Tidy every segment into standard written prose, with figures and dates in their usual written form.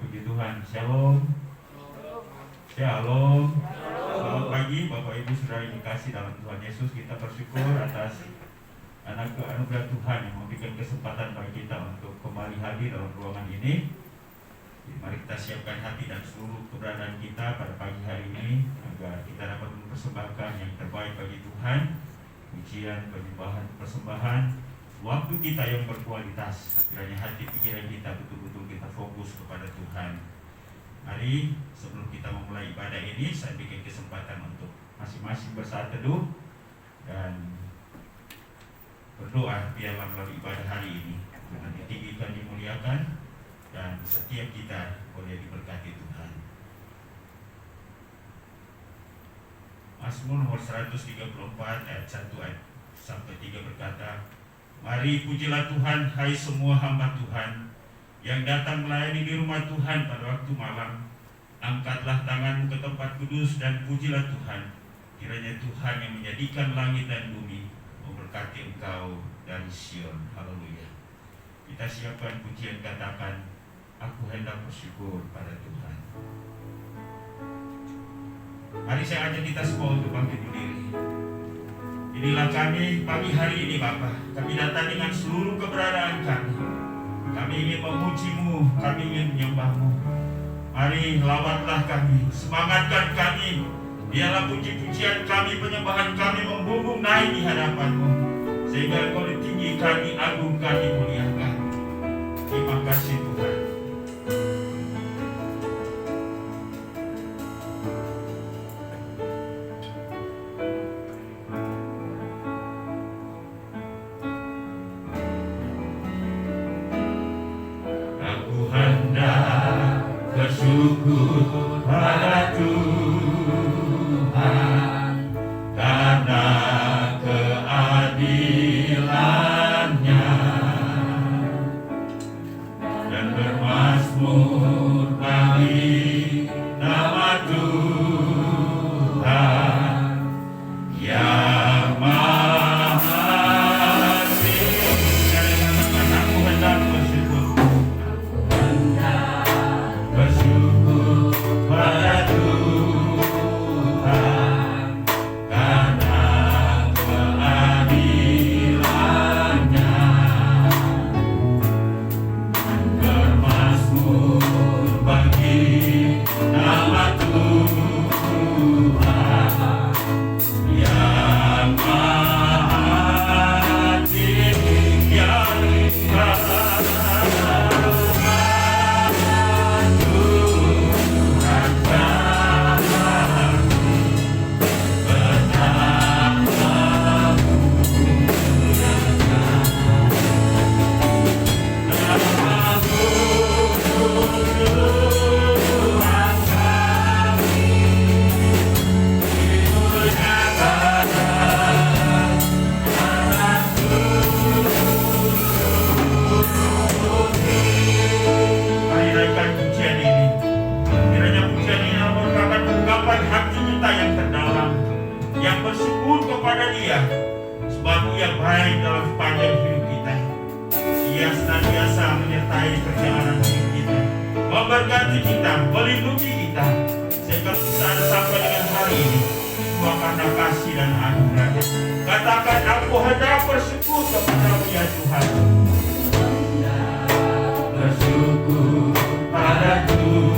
Puji Tuhan. Shalom. Shalom. Selamat pagi Bapak Ibu Saudara yang dikasih dalam Tuhan Yesus. Kita bersyukur atas anugerah Tuhan yang memberikan kesempatan bagi kita untuk kembali hadir dalam ruangan ini. Mari kita siapkan hati dan seluruh keberadaan kita pada pagi hari ini agar kita dapat mempersembahkan yang terbaik bagi Tuhan. Pujian, penyembahan, persembahan, waktu kita yang berkualitas. Kiranya hati pikiran kita betul-betul kita fokus kepada Tuhan. Mari sebelum kita memulai ibadah ini, saya bikin kesempatan untuk masing-masing bersaat teduh dan berdoa biarlah melalui ibadah hari ini Tuhan ditinggikan, dimuliakan, dan setiap kita boleh diberkati Tuhan. Mazmur nomor 134 ayat 1 sampai 3 berkata, mari pujilah Tuhan, hai semua hamba Tuhan yang datang melayani di rumah Tuhan pada waktu malam. Angkatlah tanganmu ke tempat kudus dan pujilah Tuhan. Kiranya Tuhan yang menjadikan langit dan bumi memberkati engkau dari Sion. Haleluya. Kita siapkan pujian, katakan, aku hendak bersyukur pada Tuhan. Mari saya ajak kita semua untuk bangkit berdiri. Inilah kami pagi hari ini Bapa. Kami datang dengan seluruh keberadaan kami. Kami ingin memuji-Mu, kami ingin menyembah-Mu. Mari lawatlah kami, semangatkan kami. Biarlah puji-pujian kami, penyembahan kami membumbung naik di hadapan-Mu, sehingga Engkau ditinggikan, diagungkan, dimuliakan. Terima kasih Tuhan. Bersyukur pada Tuhan karena keadilan-Nya dan bermazmur bagi nama Tuhan yang Maha Tinggi. Aku hendak bersyukur. Pada Tuhan karena keadilan-Nya bermazmur bagi nama Tuhan yang Maha Tinggi, yang kepada Dia, sebab Ia baik dalam sepanjang hidup kita. Ia senantiasa menyertai perjalanan hidup kita, memberkati kita, melindungi kita, sehingga kita ada sampai dengan hari ini. Semua karena kasih dan anugerah-Nya. Katakan, aku hendak bersyukur kepada-Mu ya Tuhan. Bersyukur pada Tuhan.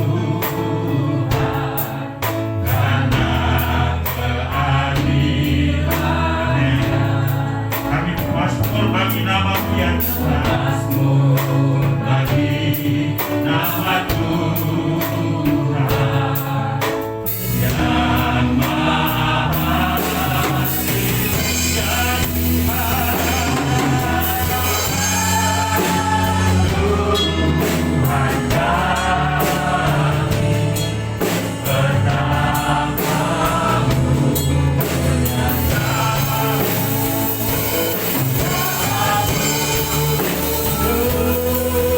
Bagi nama Tuhan, mazmur bagi nama Tuhan yang Maha Tinggi, yang Tuhan kami bertamamu menyatakan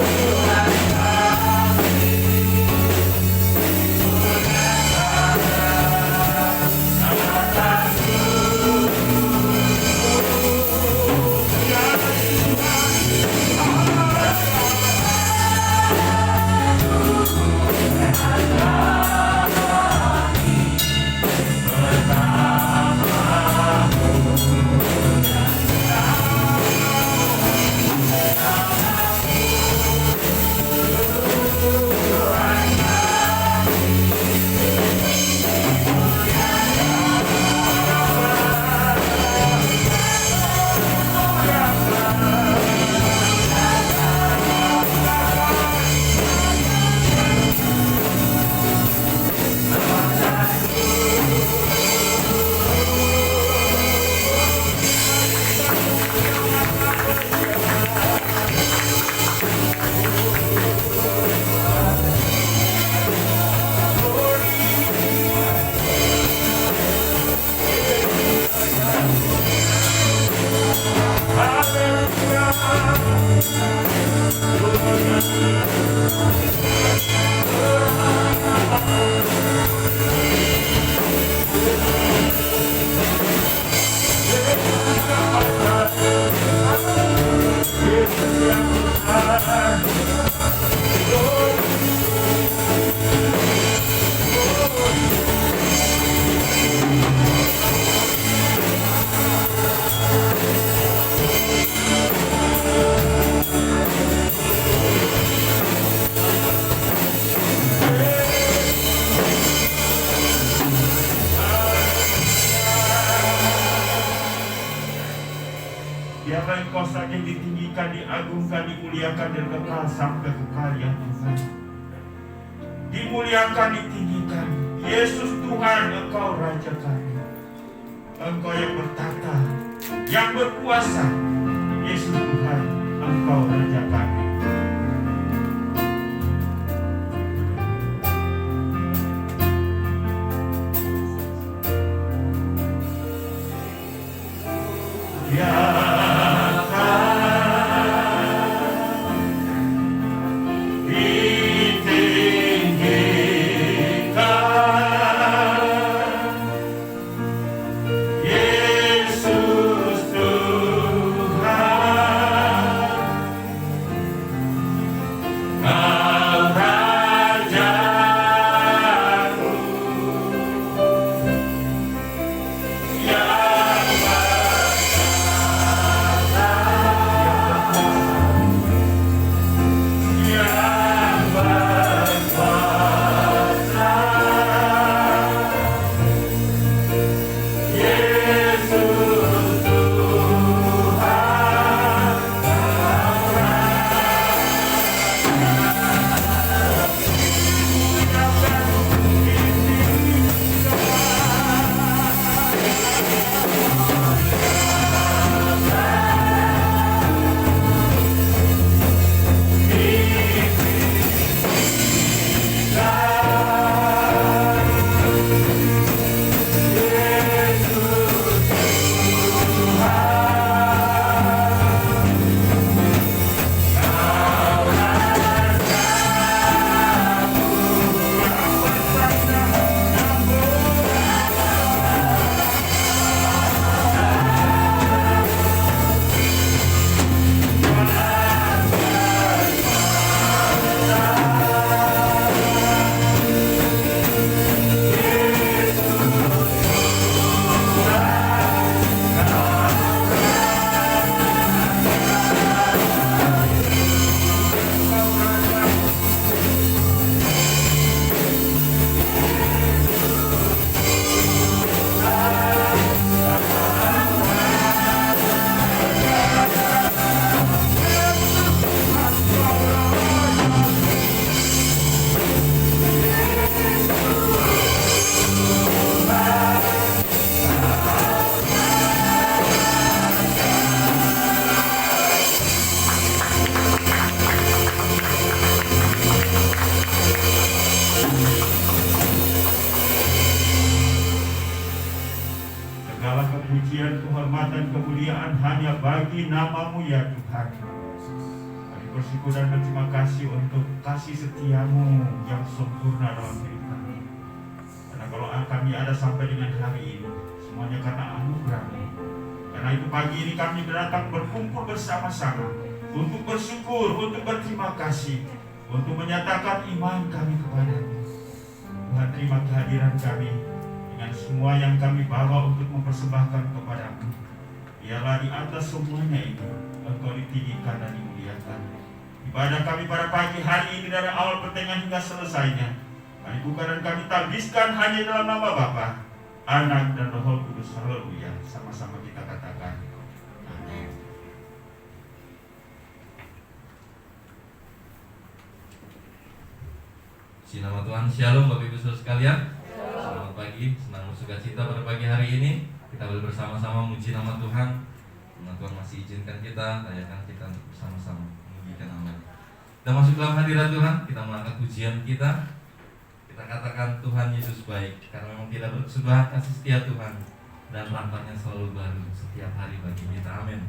Engkau saja yang ditinggikan, diagungkan, dimuliakan dan kekal sampai kekal ya Tuhan. Dimuliakan, ditinggikan. Yesus Tuhan, Engkau Raja kami. Engkau yang bertata, yang berkuasa. Yesus Tuhan, Engkau Raja kami. Pujian, kehormatan, kemuliaan hanya bagi nama-Mu ya Tuhan. Kami bersyukur dan berterima kasih untuk kasih setiamu yang sempurna dalam hidup kami. Karena kalau kami ada sampai dengan hari ini, semuanya karena anugerah-Mu. Karena itu pagi ini kami datang berkumpul bersama-sama untuk bersyukur, untuk berterima kasih, untuk menyatakan iman kami kepada-Mu. Tuhan, terima kehadiran kami dengan semua yang kami bawa untuk mempersembahkan kepada-Mu. Biarlah di atas semuanya itu Engkau ditinggikan dan dimuliakan. Ibadah kami pada pagi hari ini dari awal pertengahan hingga selesainya, kami buka dan kami tabiskan hanya dalam nama Bapa, Anak dan Roh Kudus. Haleluya. Sama-sama kita katakan amin. Puji nama Tuhan. Shalom Bapak Ibu Saudara sekalian. Selamat pagi, senang bersuka cita pada pagi hari ini. Kita boleh bersama-sama memuji nama Tuhan. Karena Tuhan masih izinkan kita, layakan kita untuk bersama-sama memujikan nama. Kita masuk dalam hadirat Tuhan, kita mengangkat pujian kita. Kita katakan Tuhan Yesus baik, karena memang tidak berkesudahan kasih setia Tuhan, dan rahmat-Nya selalu baru setiap hari bagi kita. Amin.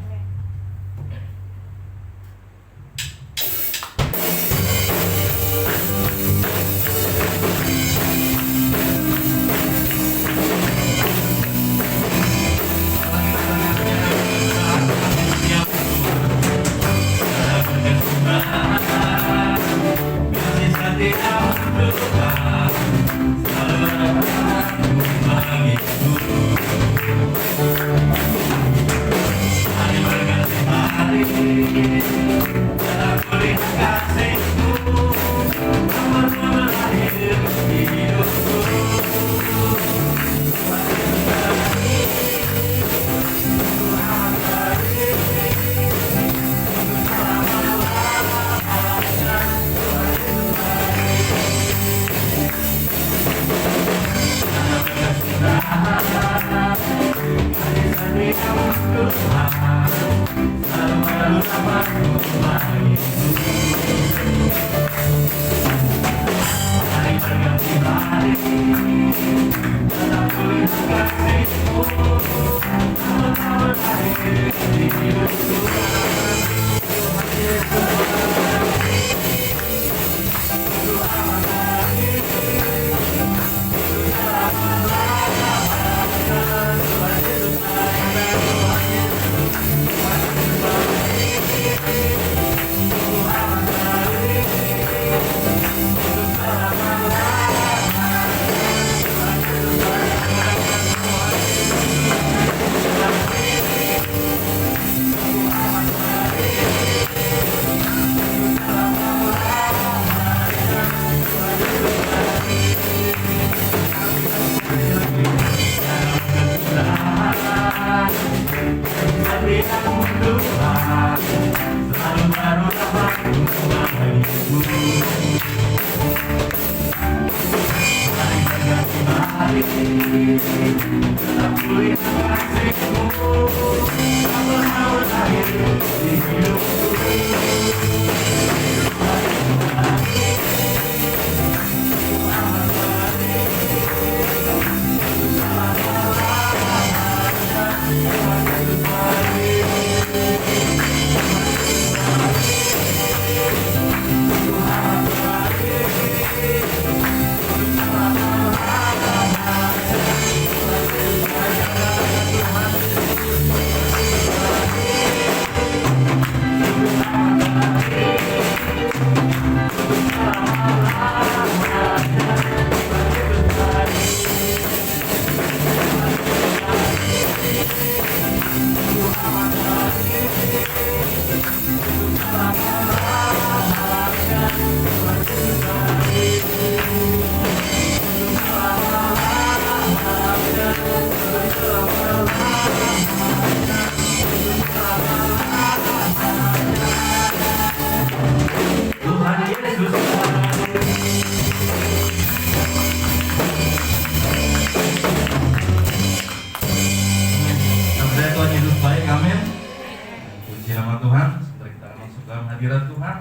hadirat Tuhan,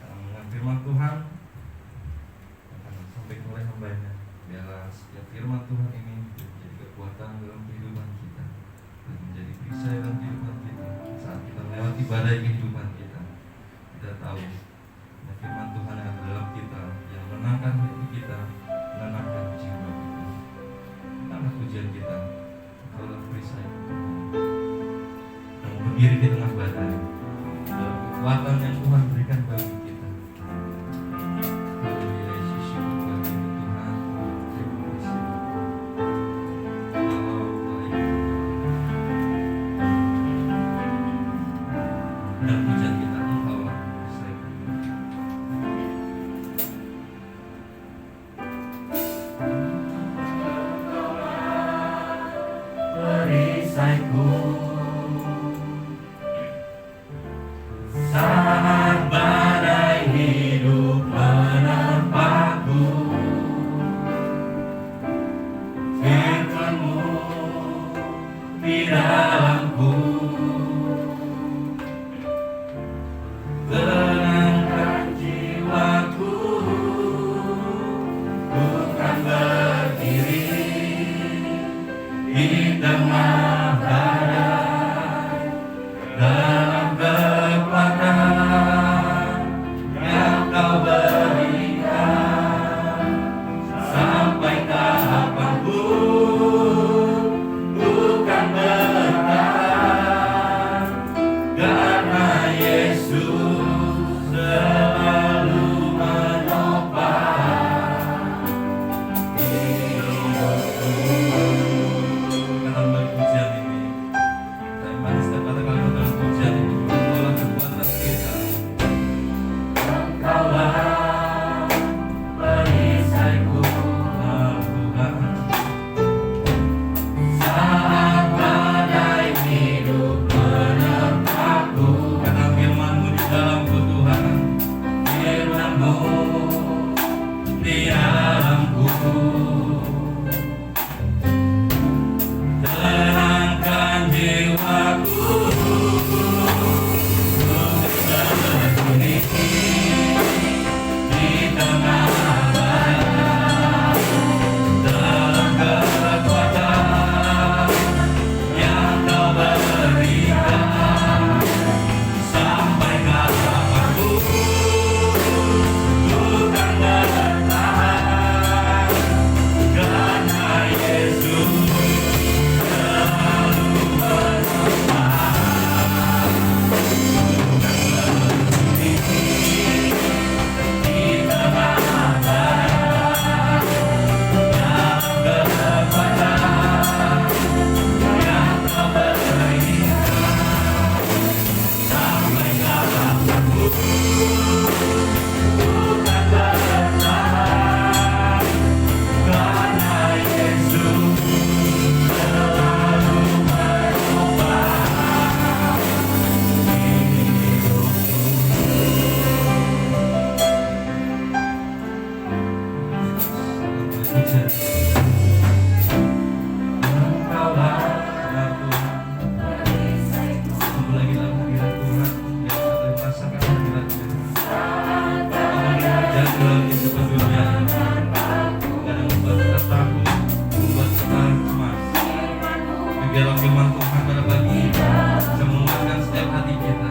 dengan firman Tuhan akan sampai mulai hambanya. Biarlah setiap firman Tuhan ini menjadi kekuatan dalam kehidupan kita, dan menjadi perisai dalam kehidupan kita. Saat kita melewati badai kehidupan kita, kita tahu ada firman Tuhan yang ada dalam kita, yang menenangkan hati kita, menenangkan jiwa kita. Karena pujian kita, Engkaulah perisai yang berdiri di tengah badai, dalam kekuatan yang Tuhan berikan bagi kita. Haleluya, Yesus, syukur bagi Tuhan. Terima kasih. Dan pujian kita, Engkaulah perisai kami. Perisaiku saat badai hidup menerpaku, firman-Mu di dalamku, tenangkan jiwaku, bukan berdiri di tengah badai, dalam kekuatan yang Kau berikan, sampai kapanpun bukan bertahan, karena Yesus selalu menopang hidupku. Kata bagi pujian ini, saya manis setiap kata kalimat dalam pujian ini, Engkaulah kekuatan kita. Engkaulah perisaiku, Tuhan. Saat badai hidup menerpaku, kata firman-Mu di dalam Biarlah firman Tuhan pada pagi ini bisa menguatkan setiap hati kita.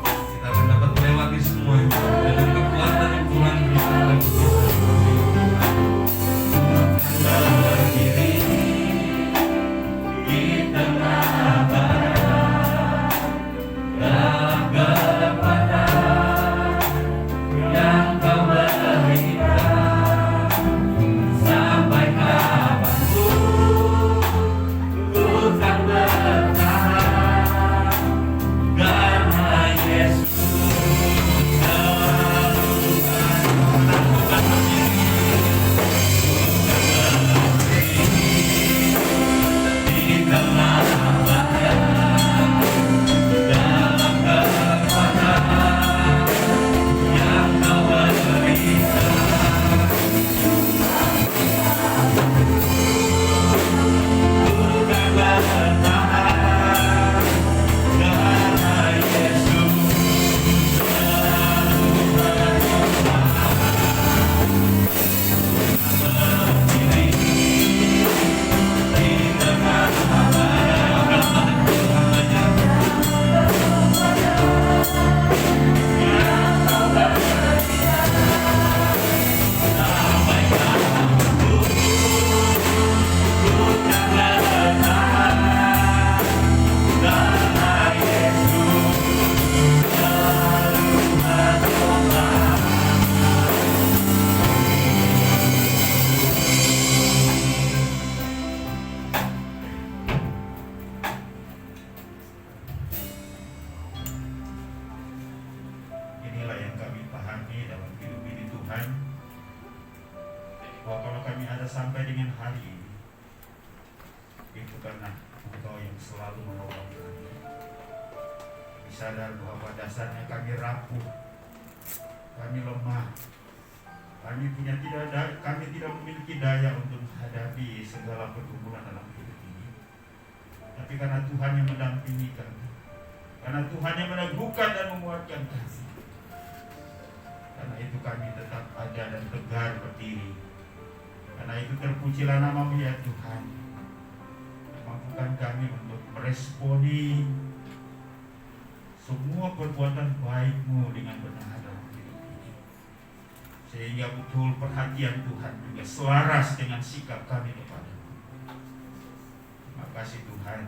Kita akan dapat melewati semuanya dengan kekuatan yang Tuhan berikan bagi kita. Berdiri di tengah badan dalam kesempatan yang Kau berikan sampai kapanpun. Tuhan bertahan karena Yesus selalu melakukan di tengah bahaya dalam kekuatan yang Kau berikan. Inilah yang kami pahami dalam hidup ini Tuhan, bahwa kalau kami ada sampai dengan hari ini, itu karena Engkau yang selalu menolong kami. Kami sadar bahwa pada dasarnya kami rapuh, kami lemah, kami tidak memiliki daya untuk menghadapi segala pergumulan dalam hidup ini. Tapi karena Tuhan yang mendampingi kami, karena Tuhan yang meneguhkan dan menguatkan kami, karena itu kami tetap ada dan tegar berdiri. Karena itu terpujilah nama-Mu ya Tuhan. Mampukan kami untuk meresponi semua perbuatan baik-Mu dengan benar dalam hidup ini, sehingga betul perhatian Tuhan juga selaras dengan sikap kami kepada-Mu. Terima kasih Tuhan.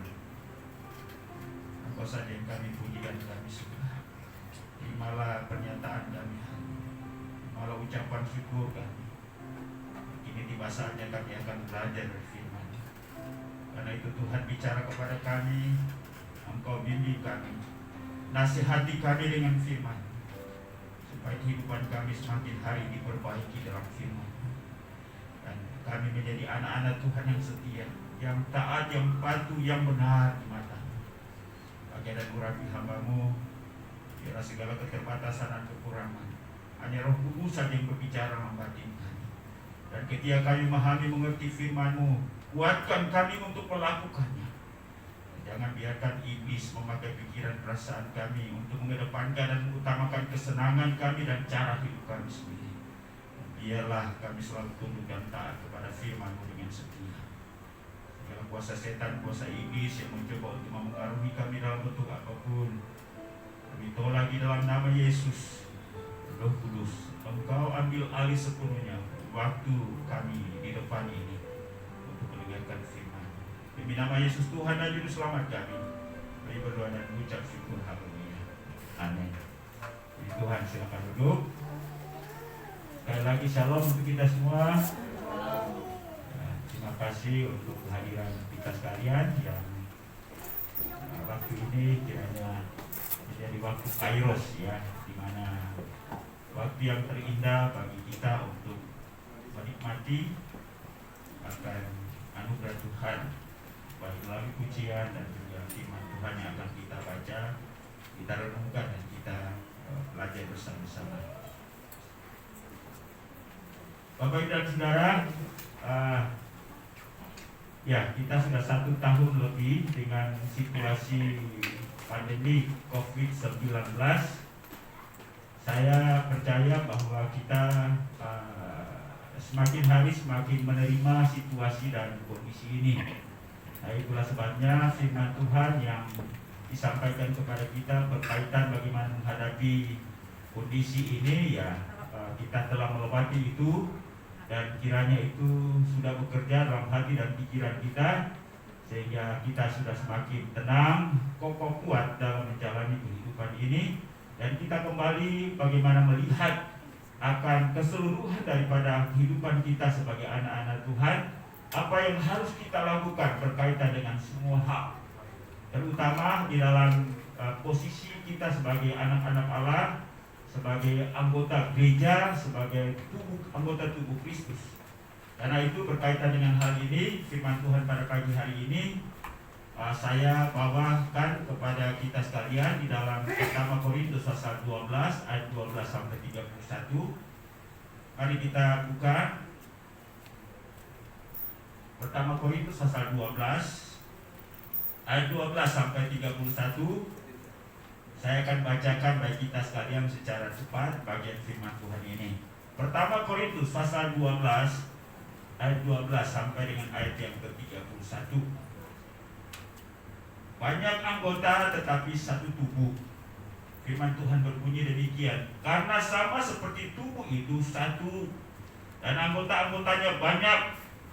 Engkau saja yang kami puji dan kami sembah. Terimalah pernyataan kami hari ini, terimalah ucapan syukur kami. Kini tiba saatnya kami akan belajar dari firman. Karena itu Tuhan bicara kepada kami, Engkau bimbing kami, nasihati kami dengan firman, supaya kehidupan kami semakin hari diperbaiki dalam firman. Dan kami menjadi anak-anak Tuhan yang setia, yang taat, yang patuh, yang benar di mata-Mu. Bagi dan urapi hamba-Mu, biarlah segala keterbatasan dan kekurangan hanya Roh Kudus saja yang berbicara membatin kami. Dan ketika kami memahami mengerti firman-Mu, kuatkan kami untuk melakukannya. Jangan biarkan iblis memakai pikiran perasaan kami untuk mengedepankan dan mengutamakan kesenangan kami dan cara hidup kami sendiri. Biarlah kami selalu tunduk dan taat kepada firman-Mu dengan setia. Segala kuasa setan, kuasa iblis yang mencoba untuk mempengaruhi kami dalam bentuk apapun, kami tolak di dalam nama Yesus. Roh Kudus, Engkau ambil alih sepenuhnya waktu kami di depan ini untuk mendengarkan firman. Demi nama Yesus Tuhan dan Juru Selamat kami, kami berdoa dan mengucap syukur. Haleluya. Amin. Tuhan, silakan duduk. Sekali lagi shalom untuk kita semua. Terima kasih untuk kehadiran kita sekalian yang waktu ini kiranya menjadi waktu kairos ya, di mana waktu yang terindah bagi kita untuk menikmati akan anugerah Tuhan, baik melalui pujian dan juga firman Tuhan yang akan kita baca, kita renungkan dan kita belajar bersama-sama. Bapak Ibu dan Saudara, ya kita sudah 1 tahun lebih dengan situasi pandemi COVID-19. Saya percaya bahwa kita semakin hari semakin menerima situasi dan kondisi ini. Nah, itulah sebabnya firman Tuhan yang disampaikan kepada kita berkaitan bagaimana menghadapi kondisi ini, ya kita telah melewati itu, dan kiranya itu sudah bekerja dalam hati dan pikiran kita, sehingga kita sudah semakin tenang, kokoh, kuat dalam menjalani kehidupan ini. Dan kita kembali bagaimana melihat akan keseluruhan daripada kehidupan kita sebagai anak-anak Tuhan, apa yang harus kita lakukan berkaitan dengan semua hal, terutama di dalam posisi kita sebagai anak-anak Allah, sebagai anggota gereja, sebagai anggota tubuh Kristus. Karena itu berkaitan dengan hal ini, firman Tuhan pada pagi hari ini saya bawakan kepada kita sekalian di dalam 1 Korintus pasal 12 ayat 12 sampai 31. Mari kita buka 1 Korintus pasal 12 ayat 12 sampai 31. Saya akan bacakan bagi kita sekalian secara cepat bagian firman Tuhan ini. 1 Korintus pasal 12 ayat 12 sampai dengan ayat yang ke-31. Banyak anggota tetapi satu tubuh. Firman Tuhan berbunyi demikian, karena sama seperti tubuh itu satu, dan anggota-anggotanya banyak,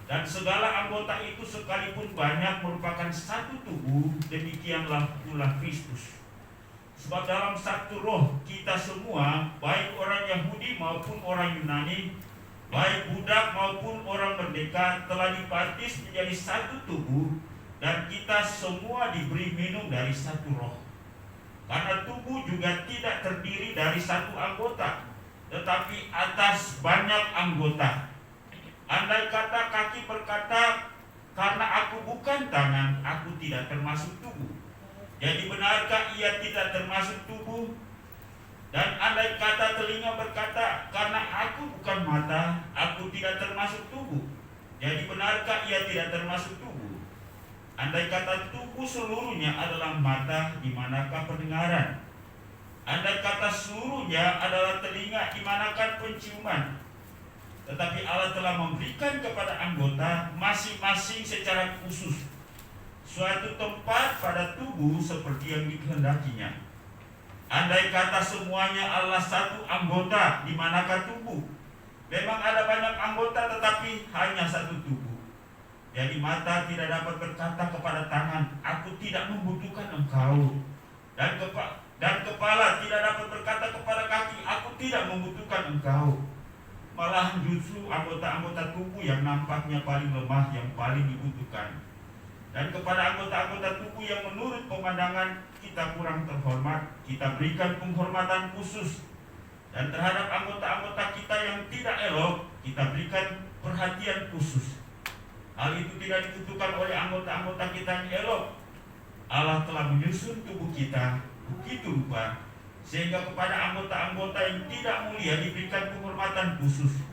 dan segala anggota itu sekalipun banyak merupakan satu tubuh, demikianlah pula Kristus. Sebab dalam satu roh kita semua, baik orang Yahudi maupun orang Yunani, baik budak maupun orang merdeka, telah dibaptis menjadi satu tubuh, dan kita semua diberi minum dari satu roh. Karena tubuh juga tidak terdiri dari satu anggota, tetapi atas banyak anggota. Andai kata kaki berkata, karena aku bukan tangan, aku tidak termasuk tubuh, jadi benarkah ia tidak termasuk tubuh? Dan andai kata telinga berkata, karena aku bukan mata, aku tidak termasuk tubuh, jadi benarkah ia tidak termasuk tubuh? Andai kata tubuh seluruhnya adalah mata, di manakah pendengaran? Andai kata seluruhnya adalah telinga, di manakah penciuman? Tetapi Allah telah memberikan kepada anggota masing-masing secara khusus suatu tempat pada tubuh seperti yang dikehendakinya. Andai kata semuanya adalah satu anggota, di manakah tubuh? Memang ada banyak anggota tetapi hanya satu tubuh. Jadi mata tidak dapat berkata kepada tangan, aku tidak membutuhkan engkau. Dan kepala tidak dapat berkata kepada kaki, aku tidak membutuhkan engkau. Malahan justru anggota-anggota tubuh yang nampaknya paling lemah yang paling dibutuhkan. Dan kepada anggota-anggota tubuh yang menurut pemandangan kita kurang terhormat, kita berikan penghormatan khusus. Dan terhadap anggota-anggota kita yang tidak elok, kita berikan perhatian khusus. Hal itu tidak dibutuhkan oleh anggota-anggota kita yang elok. Allah telah menyusun tubuh kita begitu rupa, sehingga kepada anggota-anggota yang tidak mulia diberikan penghormatan khusus,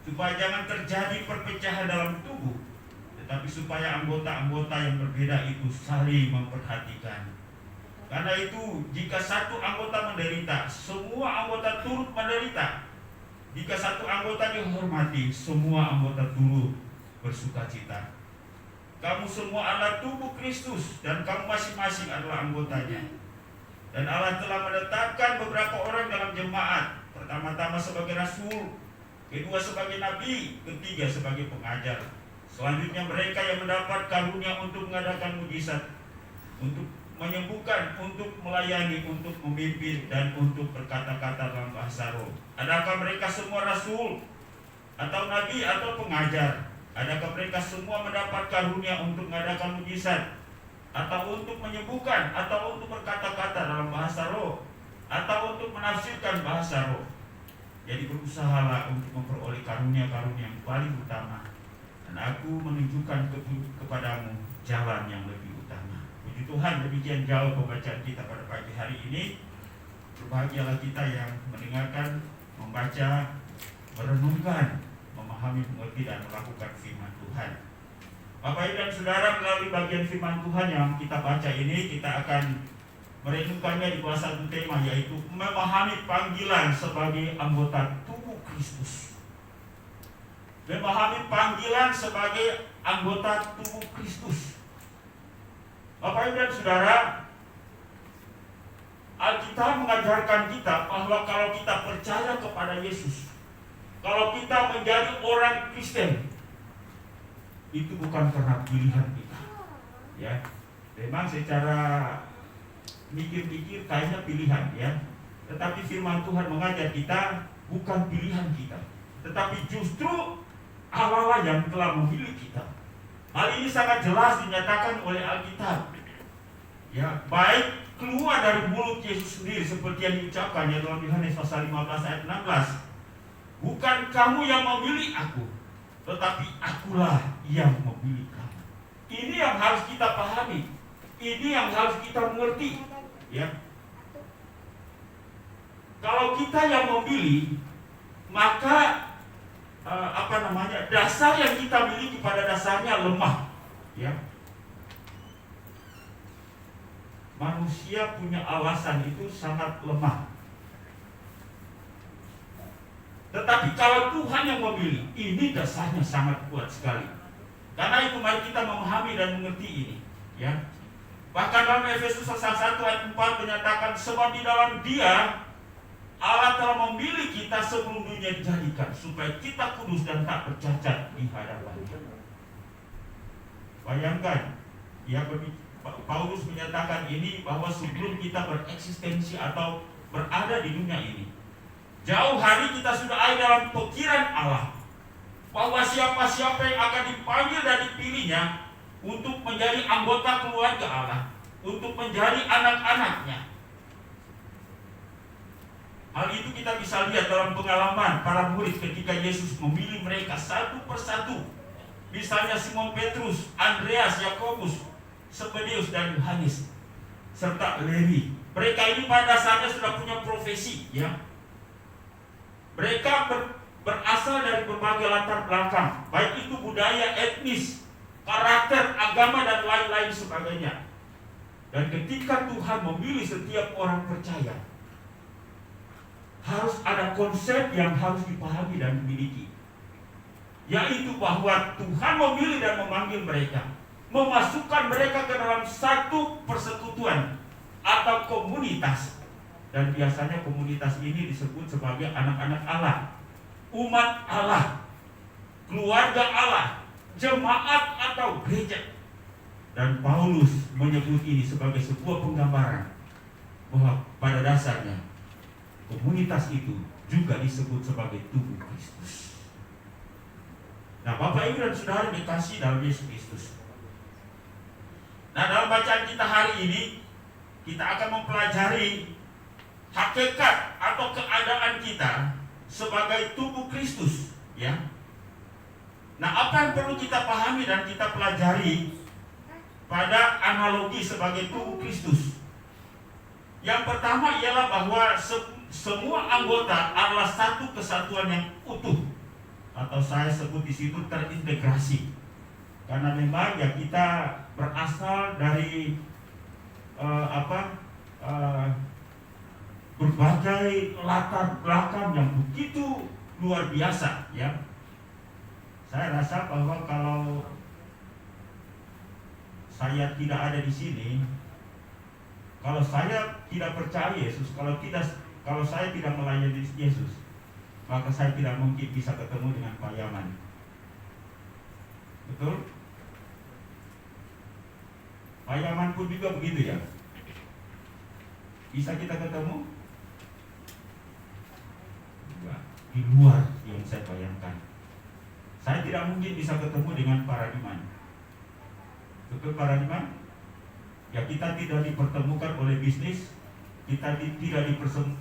supaya jangan terjadi perpecahan dalam tubuh, tetapi supaya anggota-anggota yang berbeda itu saling memperhatikan. Karena itu, jika satu anggota menderita, semua anggota turut menderita. Jika satu anggota dihormati, semua anggota turut bersukacita. Kamu semua adalah tubuh Kristus, dan kamu masing-masing adalah anggotanya. Dan Allah telah menetapkan beberapa orang dalam jemaat, pertama-tama sebagai rasul, kedua sebagai nabi, ketiga sebagai pengajar. Selanjutnya mereka yang mendapat karunia untuk mengadakan mujizat, untuk menyembuhkan, untuk melayani, untuk memimpin, dan untuk berkata-kata dalam bahasa roh. Adakah mereka semua rasul, atau nabi, atau pengajar? Adakah mereka semua mendapat karunia untuk mengadakan mujizat? atau untuk menyembuhkan, atau untuk berkata-kata dalam bahasa roh, atau untuk menafsirkan bahasa roh. Jadi berusahalah untuk memperoleh karunia-karunia yang paling utama, dan aku menunjukkan kepadamu jalan yang lebih utama. Puji Tuhan, demikian jauh pembacaan kita pada pagi hari ini. Berbahagialah kita yang mendengarkan, membaca, merenungkan, memahami, mengerti, dan melakukan firman Tuhan. Bapak Ibu dan Saudara, melalui bagian firman Tuhan yang kita baca ini, kita akan merenungkannya di bawah satu tema, yaitu memahami panggilan sebagai anggota tubuh Kristus. Memahami panggilan sebagai anggota tubuh Kristus. Bapak Ibu dan Saudara, Alkitab mengajarkan kita bahwa kalau kita percaya kepada Yesus, kalau kita menjadi orang Kristen, itu bukan karena pilihan kita. Ya, memang secara mikir-mikir kayaknya pilihan, ya. Tetapi firman Tuhan mengajar kita bukan pilihan kita, tetapi justru Allah lah yang telah memilih kita. Hal ini sangat jelas dinyatakan oleh Alkitab. Ya, baik keluar dari mulut Yesus sendiri seperti yang diucapkan ya dalam Yohanes pasal 15 ayat 16. Bukan kamu yang memilih aku, tetapi akulah yang memilih kamu. Ini yang harus kita pahami. Ini yang harus kita mengerti. Ya, kalau kita yang memilih, maka dasar yang kita miliki pada dasarnya lemah. Ya, manusia punya alasan itu sangat lemah. Tetapi kalau Tuhan yang memilih, ini dasarnya sangat kuat sekali. Karena itu mari kita memahami dan mengerti ini. Ya. Bahkan dalam Efesus pasal 1 ayat 4 menyatakan, sebab di dalam Dia Allah telah memilih kita sebelum dunia dijadikan, supaya kita kudus dan tak bercacat di hadapan-Nya. Bayangkan, ya, Paulus menyatakan ini bahwa sebelum kita bereksistensi atau berada di dunia ini, jauh hari kita sudah ada dalam pikiran Allah bahwa siapa-siapa yang akan dipanggil dan dipilihnya untuk menjadi anggota keluarga Allah, untuk menjadi anak-anaknya. Hal itu kita bisa lihat dalam pengalaman para murid ketika Yesus memilih mereka satu persatu. Misalnya Simon Petrus, Andreas, Yakobus, Zebedeus dan Yohanes, serta Lewi. Mereka ini pada dasarnya sudah punya profesi, ya. Mereka berasal dari berbagai latar belakang, baik itu budaya, etnis, karakter, agama, dan lain-lain sebagainya. Dan ketika Tuhan memilih setiap orang percaya, harus ada konsep yang harus dipahami dan dimiliki, yaitu bahwa Tuhan memilih dan memanggil mereka, memasukkan mereka ke dalam satu persekutuan atau komunitas. Dan biasanya komunitas ini disebut sebagai anak-anak Allah, umat Allah, keluarga Allah, jemaat atau gereja. Dan Paulus menyebut ini sebagai sebuah penggambaran bahwa pada dasarnya komunitas itu juga disebut sebagai tubuh Kristus. Nah, Bapak Ibu dan Saudara dikasih dalam Yesus Kristus. Nah, dalam bacaan kita hari ini, kita akan mempelajari hakikat atau keadaan kita sebagai tubuh Kristus, ya. Nah, apa yang perlu kita pahami dan kita pelajari pada analogi sebagai tubuh Kristus? Yang pertama ialah bahwa semua anggota adalah satu kesatuan yang utuh, atau saya sebut di situ terintegrasi. Karena memang ya kita berasal dari berbagai latar belakang yang begitu luar biasa, ya. Saya rasa bahwa kalau saya tidak ada di sini, kalau saya tidak percaya Yesus, kalau saya tidak melayani Yesus, maka saya tidak mungkin bisa ketemu dengan Pak Yaman. Betul? Pak Yaman pun juga begitu, ya. Bisa kita ketemu? Enggak, di luar yang saya bayangkan. Saya tidak mungkin bisa ketemu dengan Pak Radiman. Betul Pak Radiman? Ya, kita tidak dipertemukan oleh bisnis, kita tidak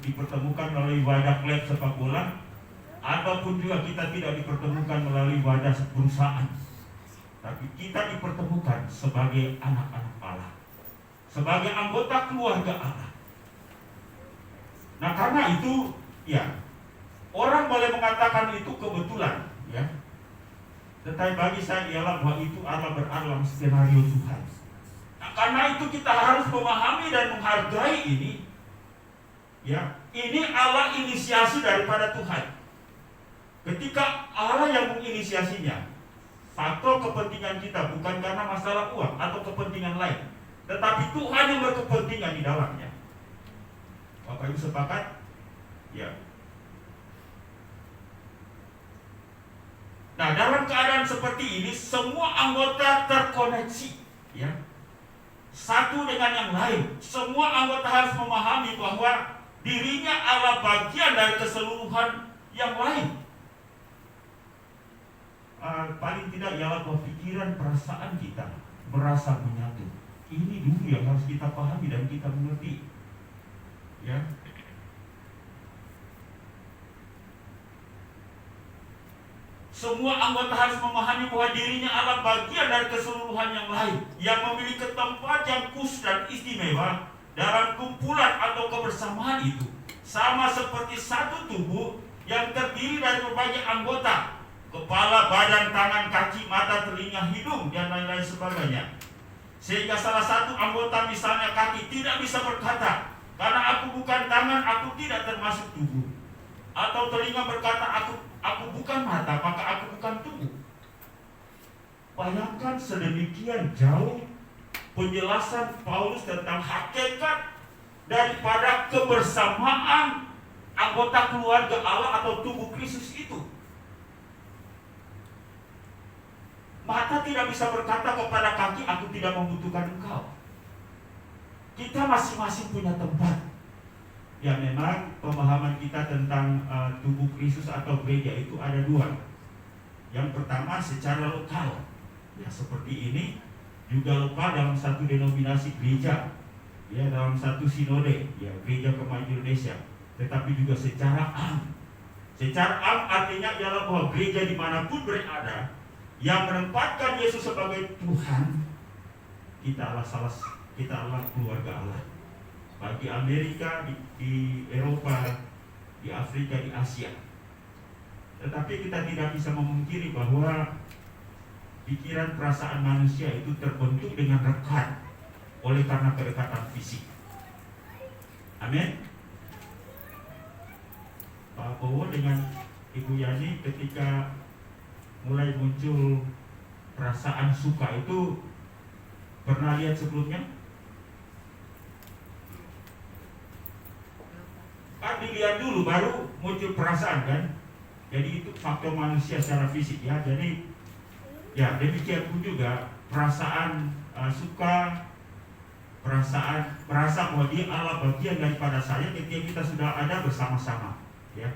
dipertemukan melalui wadah klub sepak bola, ataupun juga kita tidak dipertemukan melalui wadah perusahaan. Tapi kita dipertemukan sebagai anak-anak Allah, sebagai anggota keluarga Allah. Nah, karena itu, ya, orang boleh mengatakan itu kebetulan, ya. Tetapi bagi saya ialah bahwa itu Allah beralam skenario Tuhan. Nah, karena itu kita harus memahami dan menghargai ini. Ya, ini Allah inisiasi daripada Tuhan. Ketika Allah yang menginisiasinya, faktor kepentingan kita bukan karena masalah uang atau kepentingan lain, tetapi Tuhan yang berkepentingan di dalamnya. Bapak Ibu sepakat? Ya. Nah, dalam keadaan seperti ini, semua anggota terkoneksi, ya, satu dengan yang lain. Semua anggota harus memahami bahwa dirinya adalah bagian dari keseluruhan yang lain. Paling tidak ialah bahwa pikiran perasaan kita merasa menyatu. Ini dulu yang harus kita pahami dan kita mengerti, ya. Semua anggota harus memahami bahwa dirinya adalah bagian dari keseluruhan yang lain, yang memiliki tempat yang khusus dan istimewa dalam kumpulan atau kebersamaan itu. Sama seperti satu tubuh yang terdiri dari berbagai anggota, kepala, badan, tangan, kaki, mata, telinga, hidung, dan lain-lain sebagainya. Sehingga salah satu anggota, misalnya kaki, tidak bisa berkata, karena aku bukan tangan, aku tidak termasuk tubuh. Atau telinga berkata, aku bukan mata, maka aku bukan tubuh. Bayangkan sedemikian jauh penjelasan Paulus tentang hakikat daripada kebersamaan anggota keluarga Allah atau tubuh Kristus itu. Mata tidak bisa berkata kepada kaki, aku tidak membutuhkan engkau. Kita masing-masing punya tempat. Ya, memang pemahaman kita tentang tubuh Kristus atau gereja itu ada dua. Yang pertama secara lokal, ya, seperti ini, juga lokal dalam satu denominasi gereja, ya, dalam satu sinode, ya, Gereja Kemajuan Indonesia. Tetapi juga secara am. Secara am artinya ialah bahwa gereja dimanapun berada yang menempatkan Yesus sebagai Tuhan, kita adalah keluarga Allah. Bagi Amerika, di Eropa, di Afrika, di Asia. Tetapi kita tidak bisa memungkiri bahwa pikiran perasaan manusia itu terbentuk dengan rekat oleh karena kedekatan fisik. Amin. Pak Bowo dengan Ibu Yani ketika mulai muncul perasaan suka itu pernah lihat sebelumnya? Kan dilihat dulu baru muncul perasaan, kan? Jadi itu faktor manusia secara fisik, ya. Jadi ya demikian pun juga perasaan suka, perasaan merasa bahwa dia Allah bagian daripada saya ketika kita sudah ada bersama-sama, ya.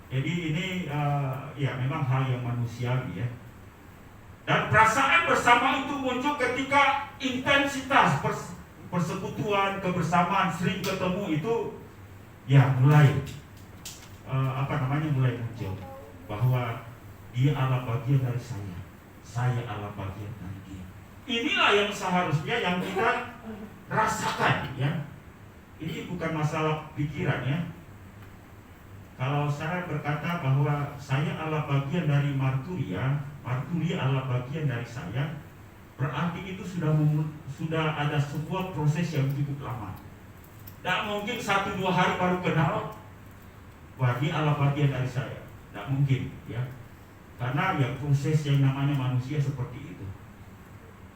Jadi ini ya memang hal yang manusiawi, ya. Dan perasaan bersama itu muncul ketika intensitas persekutuan, kebersamaan, sering ketemu itu, ya, mulai mulai muncul bahwa dia adalah bagian dari saya adalah bagian dari dia. Inilah yang seharusnya yang kita rasakan, ya. Ini bukan masalah pikiran, ya. Kalau saya berkata bahwa saya adalah bagian dari Marturia adalah bagian dari saya, berarti itu sudah ada sebuah proses yang cukup lama. Tidak mungkin 1-2 hari baru kenal, wah, dia adalah bagian dari saya. Tidak mungkin, ya. Karena ya proses yang namanya manusia seperti itu.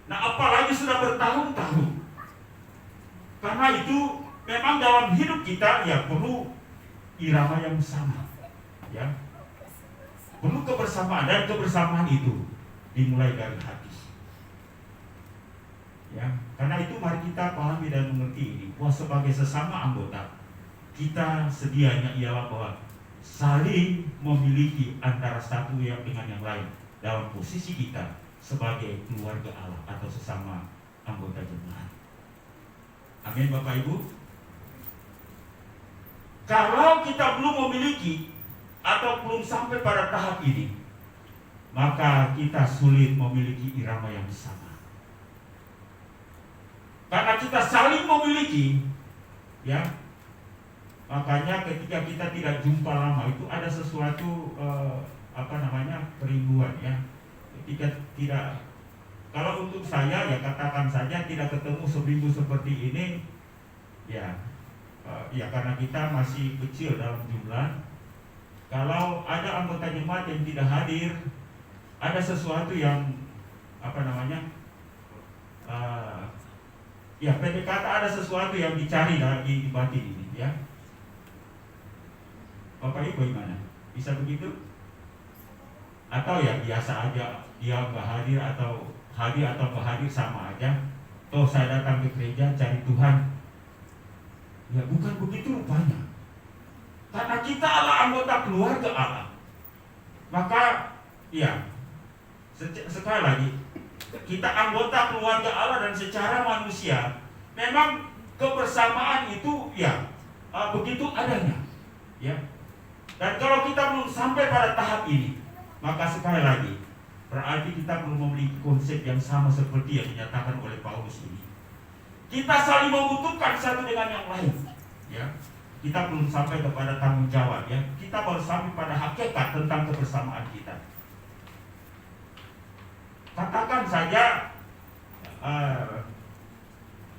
Nah, apalagi sudah bertahun-tahun. Karena itu memang dalam hidup kita ya perlu irama yang sama, ya. Perlu kebersamaan, dan kebersamaan itu dimulai dari hati. Ya, karena itu mari kita pahami dan mengerti ini, bahwa sebagai sesama anggota kita sedianya ialah bahwa saling memiliki antara satu yang dengan yang lain dalam posisi kita sebagai keluarga Allah atau sesama anggota jemaat. Amin Bapak Ibu. Kalau kita belum memiliki atau belum sampai pada tahap ini, maka kita sulit memiliki irama yang sama. Karena kita saling memiliki, ya. Makanya ketika kita tidak jumpa lama itu ada sesuatu kerinduan, ya. Ketika tidak, kalau untuk saya ya katakan saja tidak ketemu seminggu seperti ini, ya karena kita masih kecil dalam jumlah. Kalau ada anggota jemaat yang tidak hadir, ada sesuatu yang pendek kata ada sesuatu yang dicari di batin ini, ya. Bapak Ibu gimana? Bisa begitu? Atau ya biasa aja, dia nggak hadir atau nggak hadir sama aja. Toh saya datang ke gereja cari Tuhan. Ya bukan begitu rupanya. Karena kita adalah anggota keluarga Allah. Maka ya sekali lagi, kita anggota keluarga Allah dan secara manusia memang kebersamaan itu begitu adanya, ya. Dan kalau kita belum sampai pada tahap ini, maka sekali lagi berarti kita belum memiliki konsep yang sama seperti yang dinyatakan oleh Paulus ini. Kita saling membutuhkan satu dengan yang lain, ya. Kita belum sampai kepada tanggung jawab, ya. Kita baru sampai pada hakikat tentang kebersamaan kita. Katakan saja,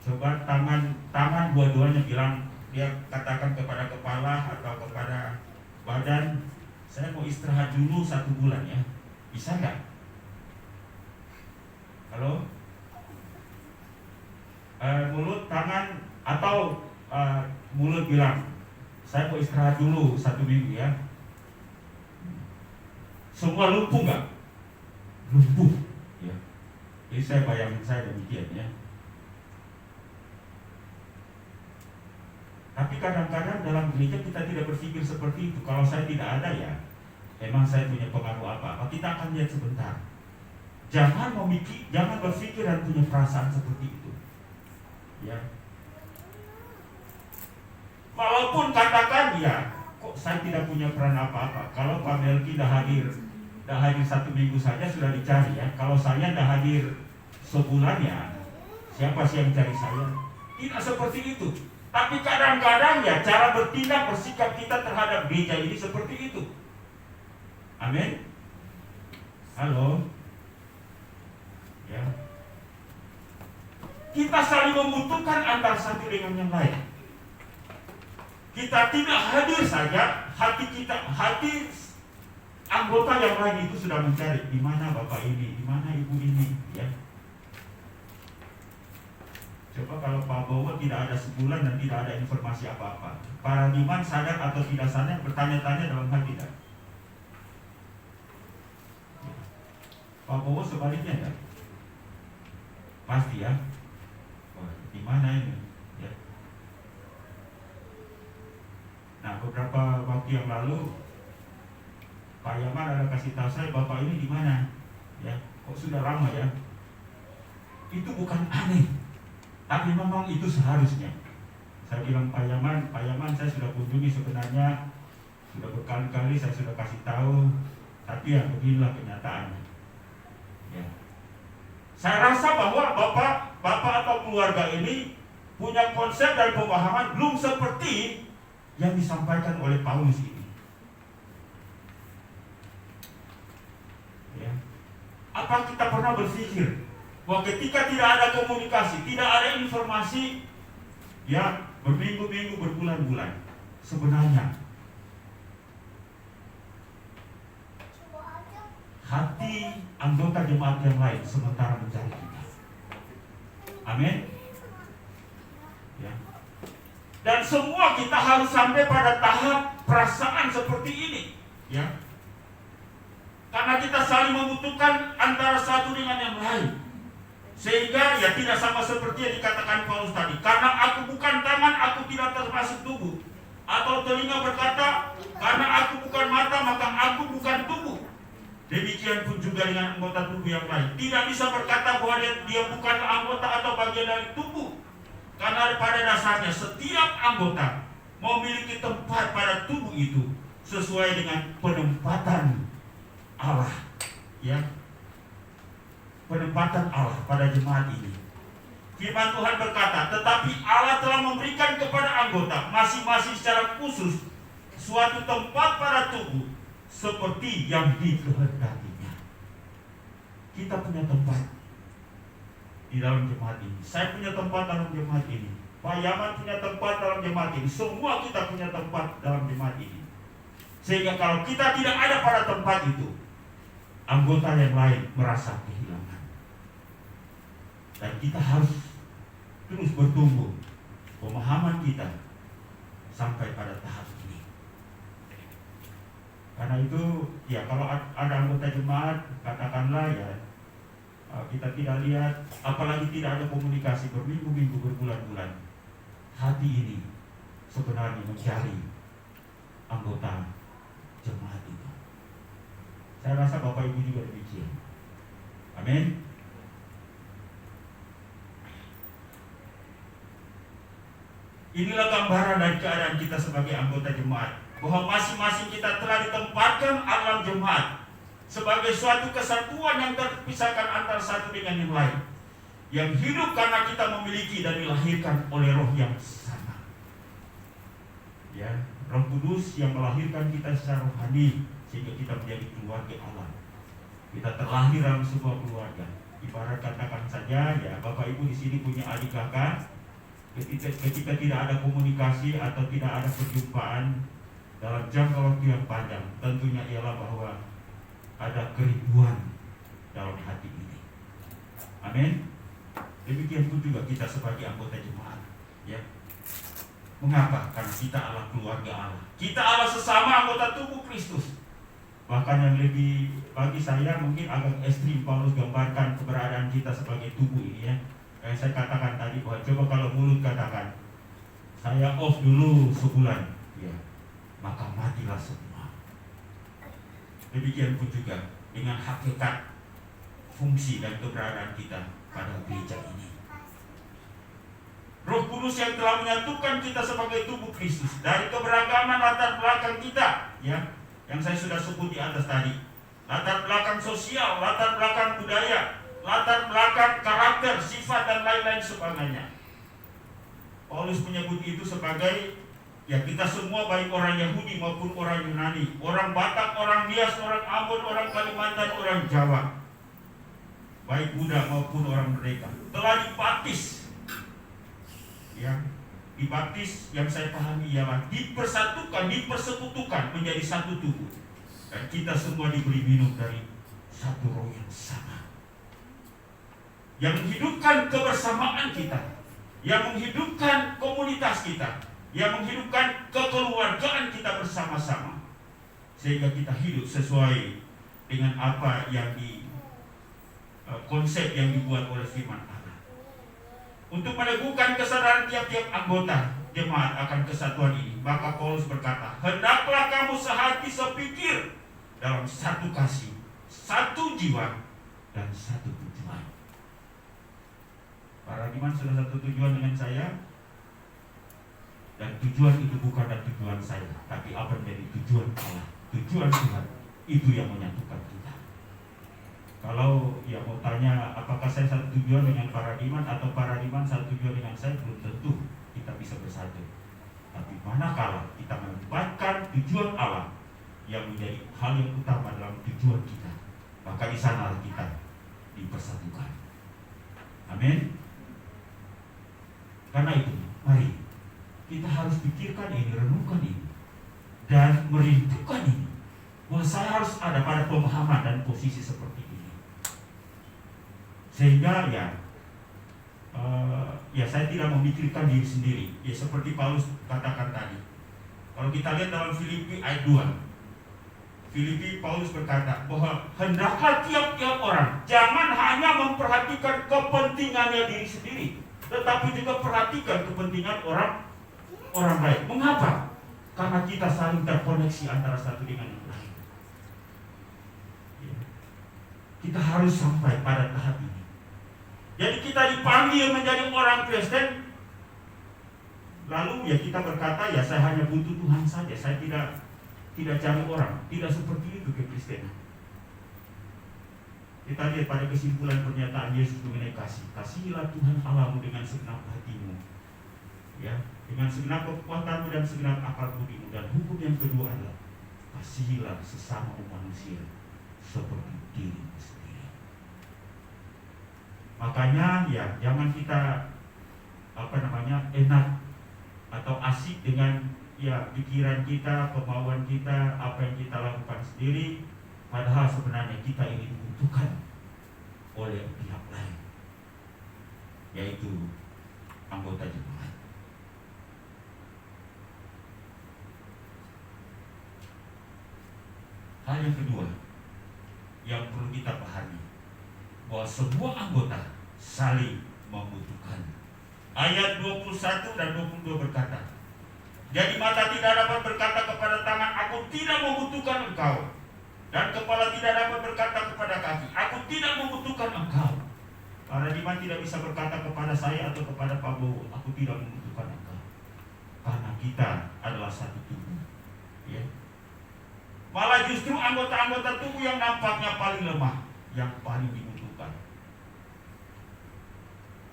coba tangan dua-duanya bilang, dia katakan kepada kepala atau kepada badan, saya mau istirahat dulu 1 bulan, ya. Bisa nggak? Halo? Mulut, tangan, atau mulut bilang, saya mau istirahat dulu 1 minggu, ya. Semua lumpuh nggak? Lumpuh, ya. Jadi saya bayangin saya demikian, ya. Tapi kadang-kadang dalam gereja kita tidak berpikir seperti itu. Kalau saya tidak ada, ya memang saya punya pengaruh apa-apa. Kita akan lihat sebentar. Jangan berpikir dan punya perasaan seperti itu, ya. Walaupun katakan, ya kok saya tidak punya peran apa-apa. Kalau Pak Melki dah hadir 1 minggu saja sudah dicari, ya. Kalau saya dah hadir sebulan, ya siapa sih yang cari saya? Tidak seperti itu. Tapi kadang-kadang ya cara bertindak bersikap kita terhadap gereja ini seperti itu. Amin. Halo. Ya. Kita saling membutuhkan antara satu dengan yang lain. Kita tidak hadir saja, hati anggota yang lain itu sudah mencari di mana Bapak ini, di mana Ibu ini, ya. Coba kalau Pak Bowo tidak ada sebulan dan tidak ada informasi apa-apa, para iman sadar atau tidak sadar bertanya-tanya dalam hati tidak? Pak Bowo sebaliknya, ya? Pasti, ya. Oh, di mana ini? Ya. Nah, beberapa waktu yang lalu Pak Yaman ada kasih tahu saya, Bapak ini di mana? Ya, kok sudah lama, ya? Itu bukan aneh. Tapi memang itu seharusnya. Saya bilang Pak Yaman saya sudah kunjungi sebenarnya, sudah berkali-kali saya sudah kasih tahu, tapi ya beginilah kenyataannya. Ya. Saya rasa bahwa bapak atau keluarga ini punya konsep dan pemahaman belum seperti yang disampaikan oleh Paulus ini. Ya. Apa kita pernah berpikir bahwa ketika tidak ada komunikasi, tidak ada informasi, ya berminggu-minggu, berbulan-bulan, sebenarnya hati anggota jemaat yang lain sementara mencari kita. Amin. Ya. Dan semua kita harus sampai pada tahap perasaan seperti ini, ya. Karena kita saling membutuhkan antara satu dengan yang lain. Sehingga ya tidak sama seperti yang dikatakan Paulus tadi. Karena aku bukan tangan, aku tidak termasuk tubuh. Atau telinga berkata, karena aku bukan mata, maka aku bukan tubuh. Demikian pun juga dengan anggota tubuh yang lain. Tidak bisa berkata bahwa dia bukan anggota atau bagian dari tubuh. Karena pada dasarnya setiap anggota memiliki tempat pada tubuh itu sesuai dengan penempatan Allah, ya, penempatan Allah pada jemaat ini. Firman Tuhan berkata, tetapi Allah telah memberikan kepada anggota masing-masing secara khusus suatu tempat pada tubuh seperti yang dikehendakinya. Kita punya tempat di dalam jemaat ini. Saya punya tempat dalam jemaat ini. Pak Yaman punya tempat dalam jemaat ini. Semua kita punya tempat dalam jemaat ini. Sehingga kalau kita tidak ada pada tempat itu, anggota yang lain merasa kehilangan. Dan kita harus terus bertumbuh pemahaman kita sampai pada tahap ini. Karena itu, ya, kalau ada anggota jemaat, katakanlah ya, kita tidak lihat, apalagi tidak ada komunikasi berminggu-minggu, berbulan-bulan, hati ini sebenarnya mencari anggota jemaat itu. Saya rasa Bapak Ibu juga demikian. Amin. Inilah gambaran dari keadaan kita sebagai anggota jemaat, bahwa masing-masing kita telah ditempatkan dalam jemaat sebagai suatu kesatuan yang terpisahkan antara satu dengan yang lain, yang hidup karena kita memiliki dan dilahirkan oleh Roh yang sama. Ya, Roh Kudus yang melahirkan kita secara rohani sehingga kita menjadi keluarga Allah. Kita terlahir dalam sebuah keluarga. Ibarat katakan saja, ya, Bapak Ibu di sini punya adik kakak. Ketika tidak ada komunikasi atau tidak ada perjumpaan dalam jangka waktu yang panjang, tentunya ialah bahwa ada kerinduan dalam hati ini. Amin. Demikian pun juga kita sebagai anggota jemaat, ya. Mengapa? Karena kita adalah keluarga Allah. Kita adalah sesama anggota tubuh Kristus. Bahkan yang lebih bagi saya mungkin agak ekstrim Paulus gambarkan keberadaan kita sebagai tubuh ini, ya. Yang saya katakan tadi, bahwa coba kalau mulut katakan, saya off dulu sebulan, ya, maka matilah semua. Demikian pun juga dengan hakikat fungsi dan keberadaan kita pada gereja ini. Roh Kudus yang telah menyatukan kita sebagai tubuh Kristus dari keberagaman latar belakang kita, ya, yang saya sudah sebut di atas tadi, latar belakang sosial, latar belakang budaya, latar belakang karakter, sifat, dan lain-lain sebagainya. Paulus menyebut itu sebagai, ya, kita semua baik orang Yahudi maupun orang Yunani, orang Batak, orang Nias, orang Ambon, orang Kalimantan, orang Jawa, baik Buddha maupun orang Merdeka, telah dibaptis. Ya, dibaptis yang saya pahami ialah dipersatukan, dipersekutukan menjadi satu tubuh, dan kita semua diberi minum dari satu roh yang sama, yang menghidupkan kebersamaan kita, yang menghidupkan komunitas kita, yang menghidupkan kekeluargaan kita bersama-sama, sehingga kita hidup sesuai dengan apa yang konsep yang dibuat oleh firman Allah. Untuk meneguhkan kesadaran tiap-tiap anggota jemaat akan kesatuan ini, maka Paulus berkata, hendaklah kamu sehati sepikir dalam satu kasih, satu jiwa, dan satu tujuan. Para Diman sudah satu tujuan dengan saya, dan tujuan itu bukan dan tujuan saya, tapi apa yang menjadi tujuan Allah, tujuan Tuhan, itu yang menyatukan kita. Kalau ya mau tanya apakah saya satu tujuan dengan para Diman atau para Diman satu tujuan dengan saya, belum tentu kita bisa bersatu. Tapi manakala kita menempatkan tujuan Allah yang menjadi hal yang utama dalam tujuan kita, maka di sana kita dipersatukan. Amin. Karena itu, mari kita harus pikirkan ini, renungkan ini, dan merindukan ini, bahwa saya harus ada pada pemahaman dan posisi seperti ini. Sehingga ya saya tidak memikirkan diri sendiri, ya seperti Paulus katakan tadi. Kalau kita lihat dalam Filipi ayat 2, Filipi Paulus berkata bahwa hendaklah tiap-tiap orang jangan hanya memperhatikan kepentingannya diri sendiri, tetapi juga perhatikan kepentingan orang lain. Mengapa? Karena kita saling terkoneksi antara satu dengan yang lain. Kita harus sampai pada tahap ini. Jadi kita dipanggil menjadi orang Kristen Lalu ya kita berkata, ya saya hanya butuh Tuhan saja, saya tidak cari orang. Tidak seperti itu kekristenan. Kita lihat pada kesimpulan pernyataan Yesus mengenai kasih. Kasihilah Tuhan Allahmu dengan segenap hatimu, ya, dengan segenap kekuatanmu dan segenap akal budimu. Dan hukum yang kedua adalah kasihilah sesama manusia seperti dirimu sendiri. Makanya ya jangan kita enak atau asik dengan ya pikiran kita, kemauan kita, apa yang kita lakukan sendiri. Padahal sebenarnya kita ini dibutuhkan oleh pihak lain, yaitu anggota jemaat. Hal yang kedua yang perlu kita pahami, bahwa sebuah anggota saling membutuhkan. Ayat 21 dan 22 berkata, jadi mata tidak dapat berkata kepada tangan, aku tidak membutuhkan engkau. Dan kepala tidak dapat berkata kepada kaki, aku tidak membutuhkan engkau. Para jemaat tidak bisa berkata kepada saya atau kepada Pak Bowo, aku tidak membutuhkan engkau. Karena kita adalah satu tubuh, ya. Malah justru anggota-anggota tubuh yang nampaknya paling lemah, yang paling dibutuhkan.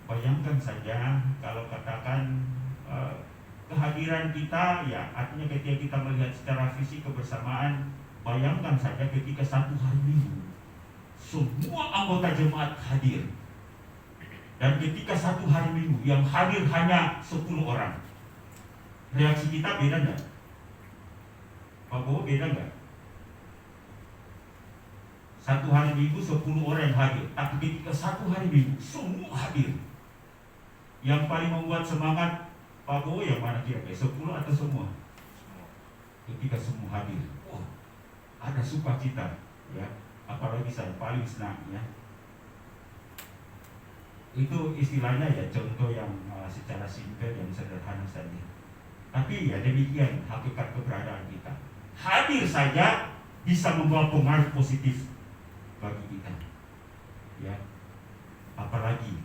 Bayangkan saja kalau katakan kehadiran kita, ya artinya ketika kita melihat secara fisik kebersamaan. Bayangkan saja ketika satu hari Minggu semua anggota jemaat hadir, dan ketika satu hari Minggu yang hadir hanya 10 orang, reaksi kita beda enggak? Pak Bowo, beda enggak? Satu hari Minggu 10 orang yang hadir, tapi ketika satu hari Minggu semua hadir, yang paling membuat semangat Pak Bowo yang mana kira-kira, 10 atau semua? Ketika semua hadir, ada sukacita, ya. Apalagi saya paling senang, ya. Itu istilahnya ya contoh yang secara simpel, yang sederhana saja. Tapi ya demikian hakikat keberadaan kita. Hadir saja bisa membawa pengaruh positif bagi kita, ya. Apalagi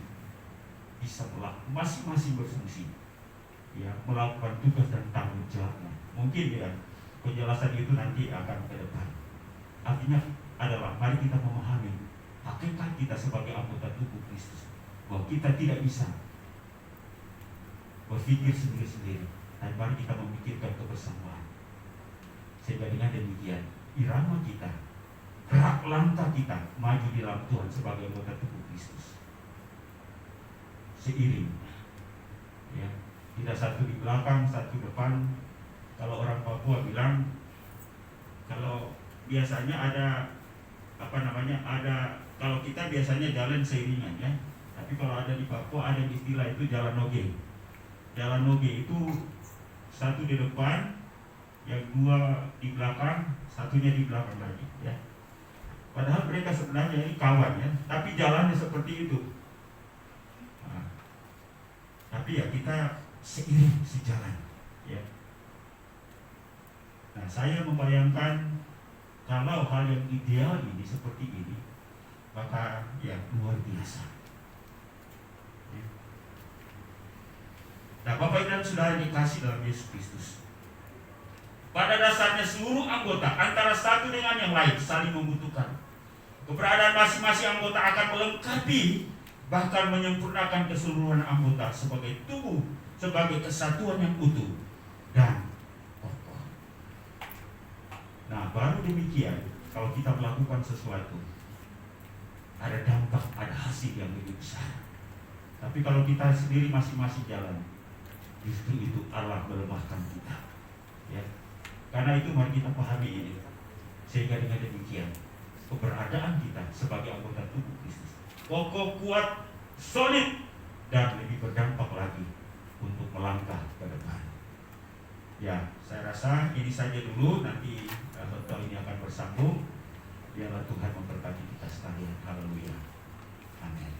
bisa masing-masing berfungsi, ya, melakukan tugas dan tanggung jawabnya. Mungkin ya penjelasan itu nanti akan ke depan. Artinya adalah mari kita memahami hakikat kita sebagai anggota tubuh Kristus, bahwa kita tidak bisa berpikir sendiri-sendiri, dan mari kita memikirkan kebersamaan. Sehingga dengan demikian irama kita, gerak langkah kita maju di dalam Tuhan sebagai anggota tubuh Kristus seiring, ya, tidak satu di belakang, satu depan. Kalau orang Papua bilang, kalau biasanya ada kalau kita biasanya jalan seiringan, ya. Tapi kalau ada di Papua ada istilah itu jalan noge. Jalan noge itu satu di depan, yang dua di belakang, satunya di belakang lagi, ya. Padahal mereka sebenarnya ini kawan, ya, tapi jalannya seperti itu. Nah, tapi ya kita seiring sejalan, ya. Nah, saya membayangkan kalau hal yang ideal ini seperti ini, maka ya luar biasa. Ya. Nah, Bapak Ibu dan Saudara dikasih dalam Yesus Kristus, pada dasarnya seluruh anggota antara satu dengan yang lain saling membutuhkan. Keberadaan masing-masing anggota akan melengkapi, bahkan menyempurnakan keseluruhan anggota sebagai tubuh, sebagai kesatuan yang utuh dan kokoh. Nah, baru demikian kalau kita melakukan sesuatu, ada dampak, ada hasil yang lebih besar. Tapi kalau kita sendiri masing-masing jalan, justru itu Allah melemahkan kita, ya. Karena itu mari kita pahami ini, sehingga dengan demikian keberadaan kita sebagai anggota tubuh Kristus kokoh, kuat, solid, dan lebih berdampak lagi untuk melangkah ke depan. Ya, saya rasa ini saja dulu, nanti khotbah ini akan bersambung. Biarlah Tuhan memberkati kita sekalian. Haleluya. Amin.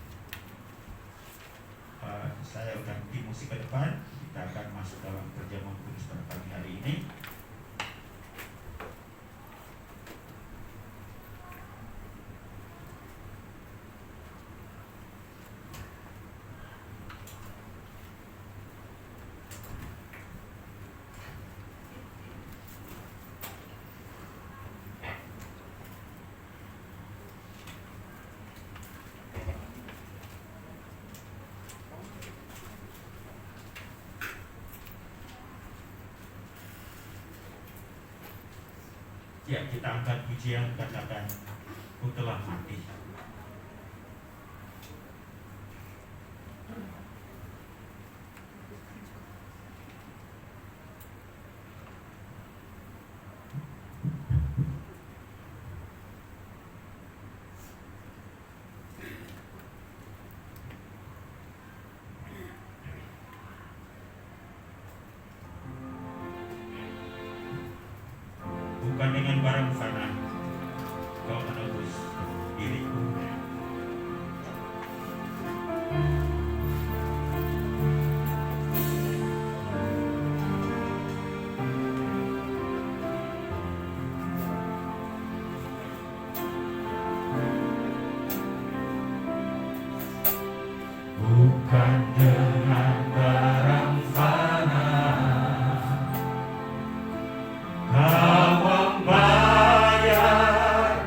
Saya akan ganti musik ke depan. Kita akan masuk dalam perjamuan kudus pada pagi hari ini. Ya, kita angkat pujian, katakan, Ku telah mati. Bukan dengan barang fana Kau menebus diriku. Bukan dengan barang fana Kau membayar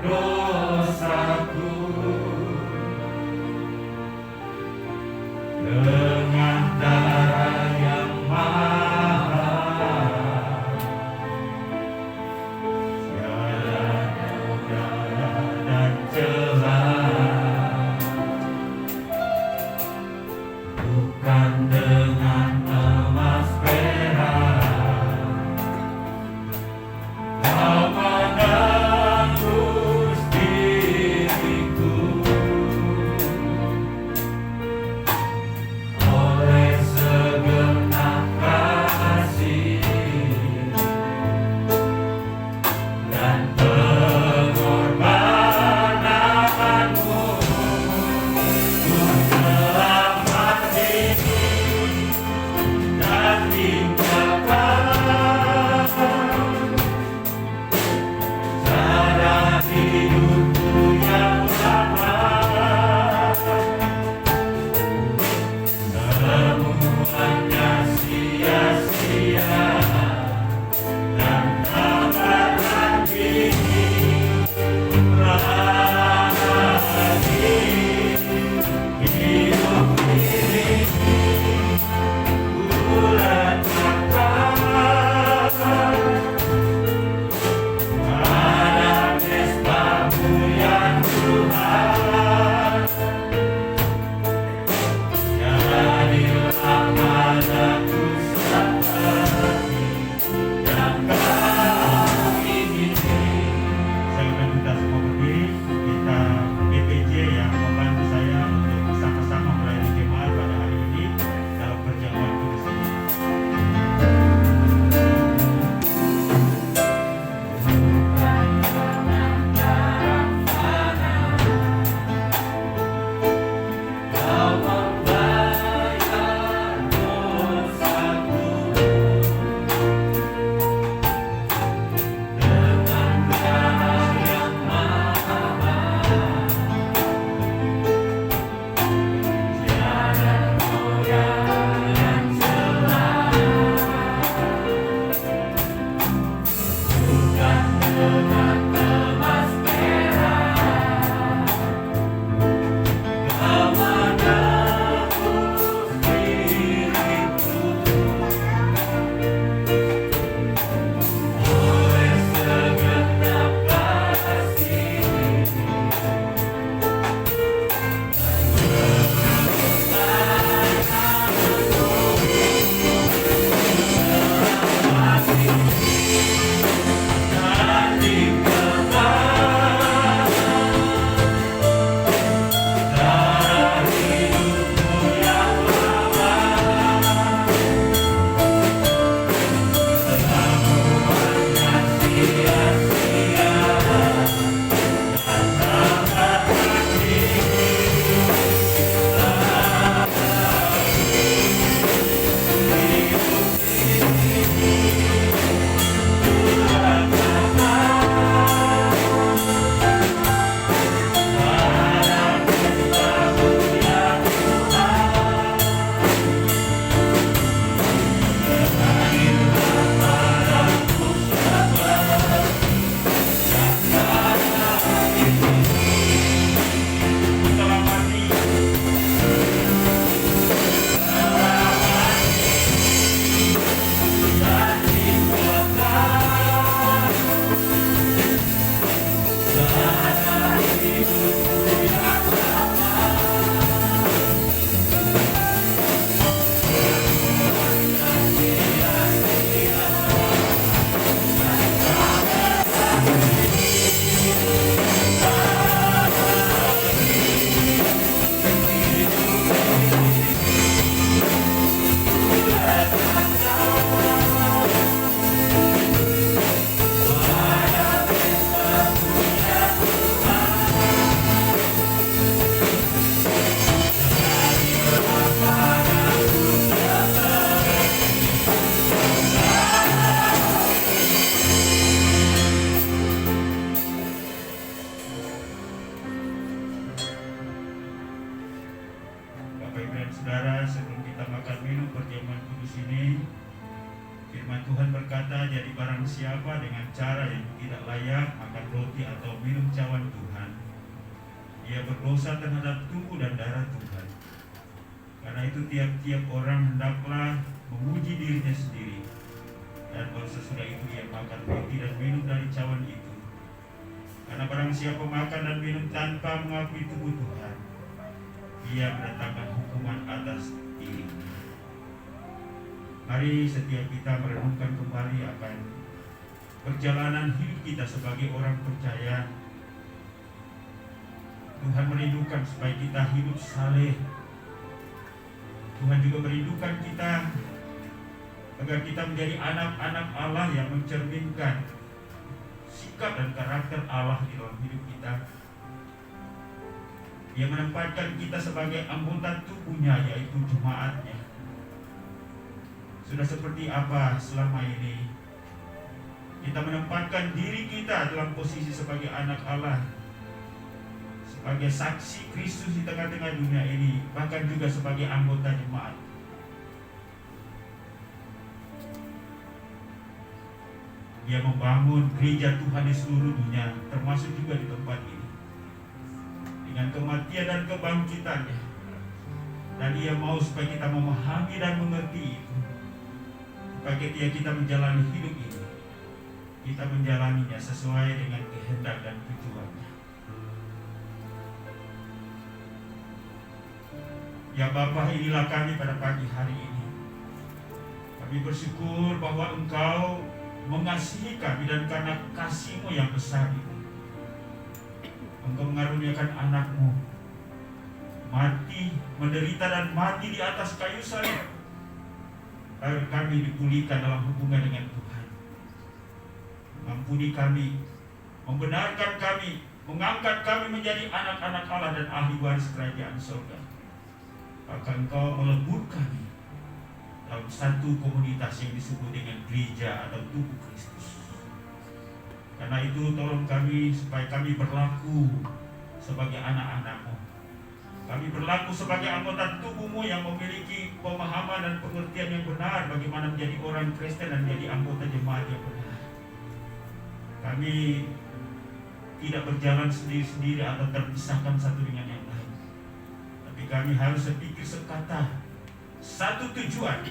dosaku. yang tidak layak makan roti atau minum cawan Tuhan, ia berdosa terhadap tubuh dan darah Tuhan. Karena itu tiap-tiap orang hendaklah memuji dirinya sendiri, dan baru sesudah itu ia makan roti dan minum dari cawan itu. Karena barang siapa makan dan minum tanpa mengakui tubuh Tuhan, ia mendatangkan hukuman atas dirinya. Mari setiap kita merenungkan kembali akan perjalanan hidup kita sebagai orang percaya. Tuhan merindukan supaya kita hidup saleh. Tuhan juga merindukan kita agar kita menjadi anak-anak Allah yang mencerminkan sikap dan karakter Allah di dalam hidup kita. Dia menempatkan kita sebagai anggota tubuhnya, yaitu jemaatnya. Sudah seperti apa selama ini kita menempatkan diri kita dalam posisi sebagai anak Allah, sebagai saksi Kristus di tengah-tengah dunia ini, bahkan juga sebagai anggota jemaat. Dia membangun gereja Tuhan di seluruh dunia, termasuk juga di tempat ini, dengan kematian dan kebangkitannya. Dan Dia mau supaya kita memahami dan mengerti itu, supaya kita menjalani hidup ini, kita menjalaninya sesuai dengan kehendak dan tujuannya. Ya Bapa, inilah kami pada pagi hari ini. Kami bersyukur bahwa Engkau mengasihi kami, dan karena kasih-Mu yang besar itu, Engkau mengaruniakan anak-Mu mati, menderita dan mati di atas kayu salib, agar kami dipulihkan dalam hubungan dengan Tuhan. Ampuni kami, membenarkan kami, mengangkat kami menjadi anak-anak Allah dan ahli waris kerajaan surga. Bahkan Engkau melebur kami dalam satu komunitas yang disebut dengan gereja atau tubuh Kristus. Karena itu tolong kami supaya kami berlaku sebagai anak-anak-Mu. Kami berlaku sebagai anggota tubuh-Mu yang memiliki pemahaman dan pengertian yang benar bagaimana menjadi orang Kristen dan menjadi anggota jemaat yang benar. Kami tidak berjalan sendiri-sendiri atau terpisahkan satu dengan yang lain, tapi kami harus sepikir sekata, satu tujuan,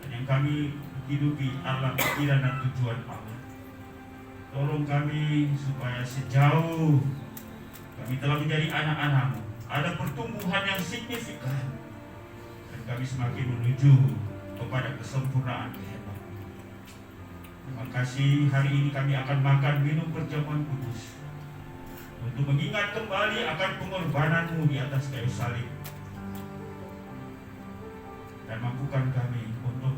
dan yang kami hidupi adalah pikiran dan tujuan Allah. Tolong kami supaya sejauh kami telah menjadi anak-anak-Mu, ada pertumbuhan yang signifikan, dan kami semakin menuju kepada kesempurnaan kehendak. Terima kasih, hari ini kami akan makan minum perjamuan kudus untuk mengingat kembali akan pengorbanan-Mu di atas kayu salib, dan mampukan kami untuk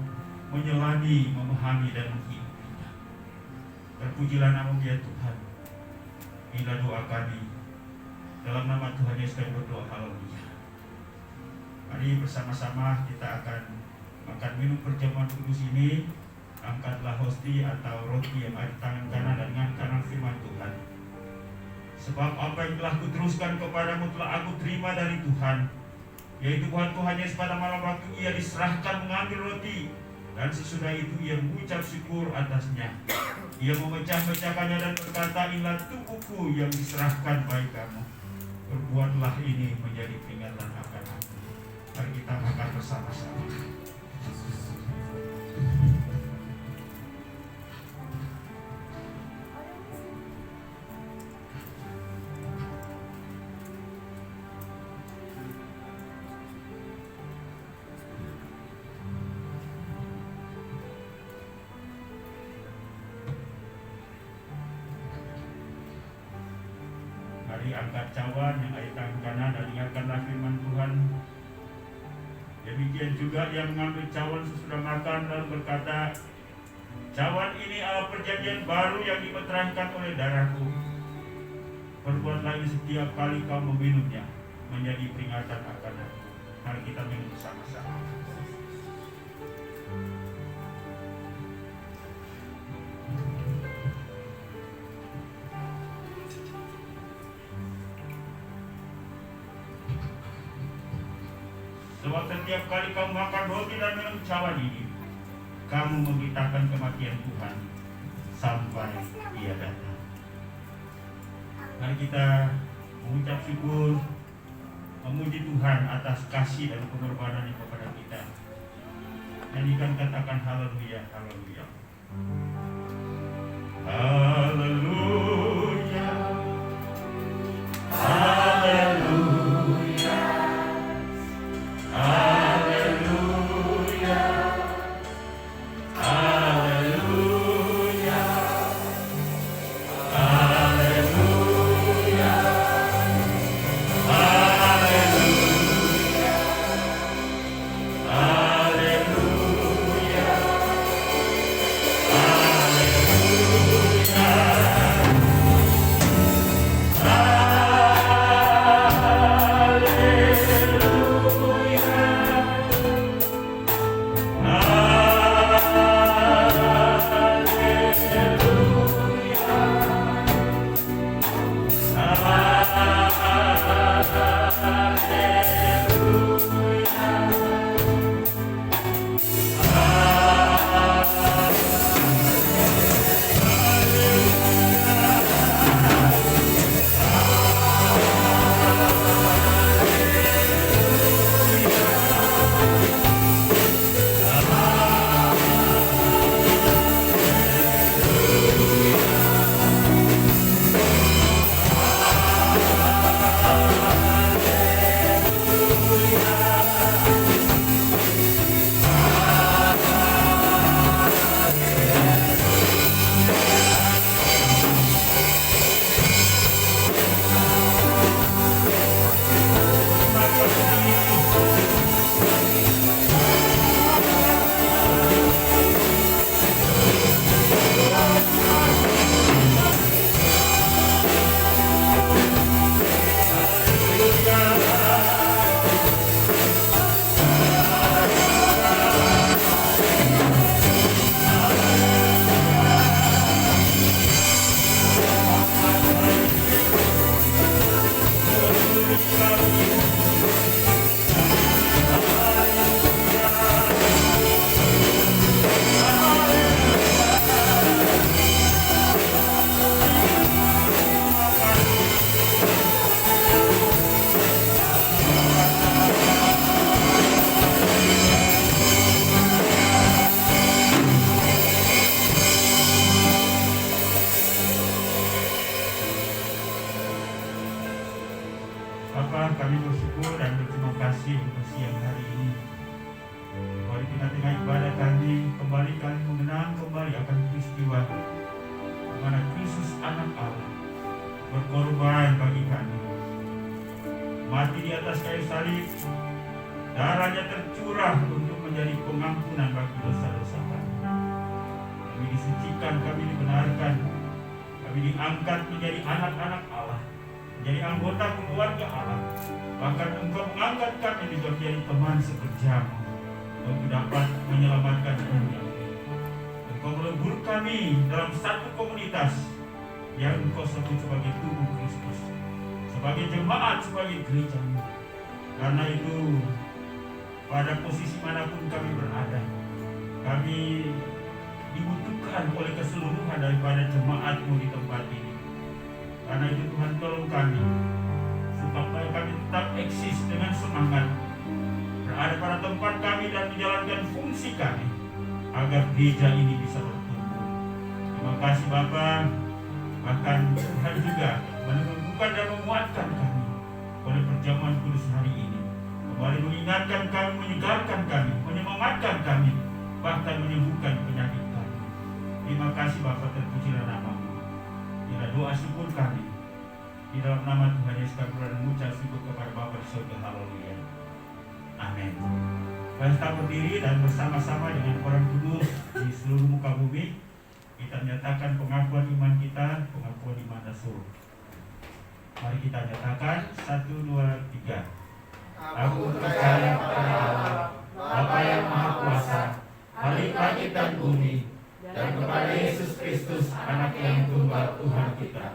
menyelami, memahami, dan menghidupinya. Terpujilah nama-Mu ya Tuhan. Inilah doa kami, dalam nama Tuhan Yesus kami berdoa, haleluya. Mari bersama-sama kita akan makan minum perjamuan kudus ini. Angkatlah hosti atau roti yang ada di tangan kanan dan tangan kanan firman Tuhan. Sebab apa yang telah kuteruskan kepadamu telah aku terima dari Tuhan, yaitu bahwa Tuhan Yesus pada malam waktu Ia diserahkan mengambil roti, dan sesudah itu Ia mengucap syukur atasnya. Ia memecah-mecahkannya dan berkata, inilah tubuhku yang diserahkan bagi kamu. Berbuatlah ini menjadi peringatan akan aku. Mari kita makan bersama-sama. Mari angkat cawan yang ada di tangan kanan dan ingatkanlah firman Tuhan. Demikian juga yang mengambil cawan sesudah makan dan berkata, cawan ini adalah perjanjian baru yang dimeteraikan oleh darahku. Perbuatlah ini setiap kali kau meminumnya, menjadi peringatan akan aku. Mari kita minum bersama-sama. Sebab setiap kali kamu makan roti dan minum cawan ini, kamu memberitakan kematian Tuhan sampai Dia datang. Mari kita mengucap syukur, memuji Tuhan atas kasih dan pengorbanan kepada kita. Nyanyikan, katakan haleluya, haleluya. Haleluya, haleluya, haleluya, haleluya, haleluya, Bapa, kami bersyukur dan berterima kasih untuk siang hari ini. Mari kita tengah ibadah kembali kami mengenang kembali akan peristiwa di mana Kristus anak Allah berkorban bagi kami, mati di atas kayu salib, darahnya tercurah untuk menjadi pengampunan bagi dosa-dosa kami. Kami disucikan, kami dibenarkan, kami diangkat menjadi anak-anak Allah, menjadi anggota keluarga Allah. Bahkan Engkau mengangkat kami menjadi teman sekerjamu untuk dapat menyelamatkan dunia. Engkau melebur kami dalam satu komunitas yang Engkau sebut sebagai tubuh Kristus, sebagai jemaat, sebagai gereja-Mu. Karena itu, pada posisi manapun kami berada, kami dibutuhkan oleh keseluruhan daripada jemaat-Mu di tempat ini. Karena itu Tuhan, tolong kami supaya kami tetap eksis dengan semangat, berada pada tempat kami dan menjalankan fungsi kami, agar gereja ini bisa bertumbuh. Terima kasih Bapa. Bahkan Tuhan juga menumbuhkan dan menguatkan kami oleh perjamuan kudus hari ini, kembali mengingatkan kami, menyegarkan kami, menyemangatkan kami, bahkan menyembuhkan penyakit kami. Terima kasih Bapa, terpujilah nama-Mu. Inilah doa syukur kami di dalam nama Tuhan Yesus kami berdoa dan mengucap syukur kepada Bapa di surga. Haleluya. Amin. Mari kita berdiri dan bersama-sama dengan orang kudus di seluruh muka bumi kita nyatakan pengakuan iman kita, pengakuan iman Rasul. Mari kita nyatakan 1, 2, 3. Aku percaya kepada Allah, Bapa yang Maha Kuasa, Khalik langit dan bumi, dan kepada Yesus Kristus, Anak yang tunggal Tuhan kita,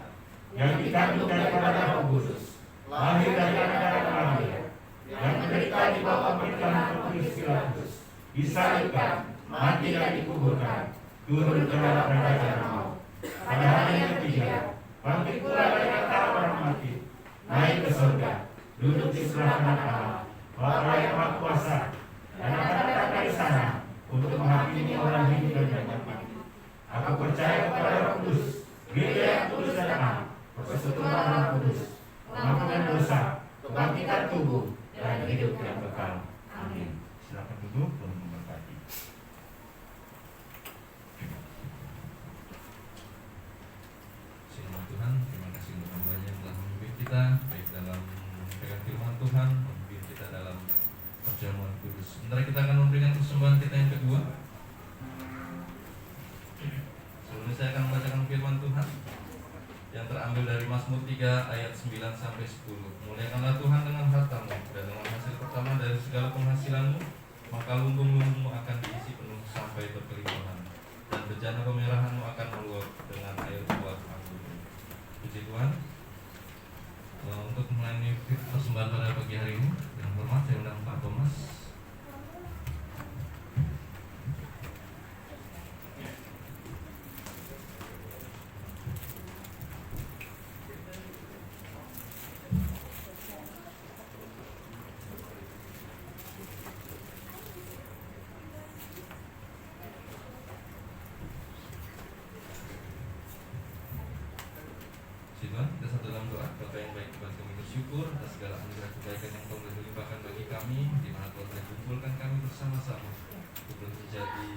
yang dikandung daripada Roh Kudus, lahir dari anak Maria, yang menderita di bawah pemerintahan Pontius Pilatus, disalibkan, mati dan dikuburkan, turun ke dalam kerajaan maut. pada hari yang ketiga, bangkit pula dari antara orang mati, naik ke surga, duduk di sebelah kanan Allah, Bapa yang Maha Kuasa, dan akan datang dari sana untuk menghakimi orang hidup dan yang mati. Aku percaya kepada Roh Kudus, Gereja yang kudus dan am, persekutuan Roh Kudus, pengampunan dosa, kebangkitan tubuh, dan hidup yang kekal. Amin. Silakan duduk, Tuhan memberkati. Firman Tuhan, terima kasih untuk hamba-Nya yang telah memimpin kita baik dalam menyampaikan firman Tuhan, memimpin kita dalam perjamuan kudus. Sementara kita akan memberikan persembahan kita yang kedua. Sebelumnya saya akan membacakan firman Tuhan yang terambil dari Mazmur 3 ayat 9 sampai 10. Muliakanlah Tuhan dengan hartamu dan dengan hasil pertama dari segala penghasilanmu, maka lumbung-lumbungmu akan diisi penuh sampai berkelimpahan, dan bejana pemerahanmu akan meluap dengan air buah anggur. Puji Tuhan. Untuk melayani persembahan pada pagi hari ini, dengan hormat saya undang Pak Thomas. Tuhan, kita satu dalam doa. Bapa yang baik, Tuhan, kami bersyukur atas segala anugerah kebaikan yang Tuhan telah limpahkan bagi kami, di mana Tuhan telah kumpulkan kami bersama-sama untuk menjadi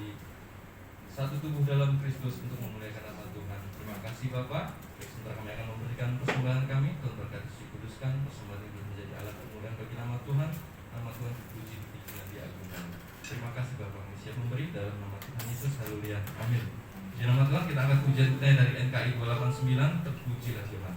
satu tubuh dalam Kristus untuk memuliakan nama Tuhan. Terima kasih Bapak. Sementara kami akan memberikan persembahan kami, Tuhan berkati suci kuduskan persembahan itu menjadi alat kemuliaan bagi nama Tuhan. Nama Tuhan dipuji, ditinggi, dan diagungkan. Terima kasih Bapak, kami siap memberi dalam nama Tuhan Yesus. Haleluya. Amin. Di nama Tuhan kita angkat pujian kita dari NKI 289, terpujilah Tuhan.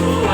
Tuhan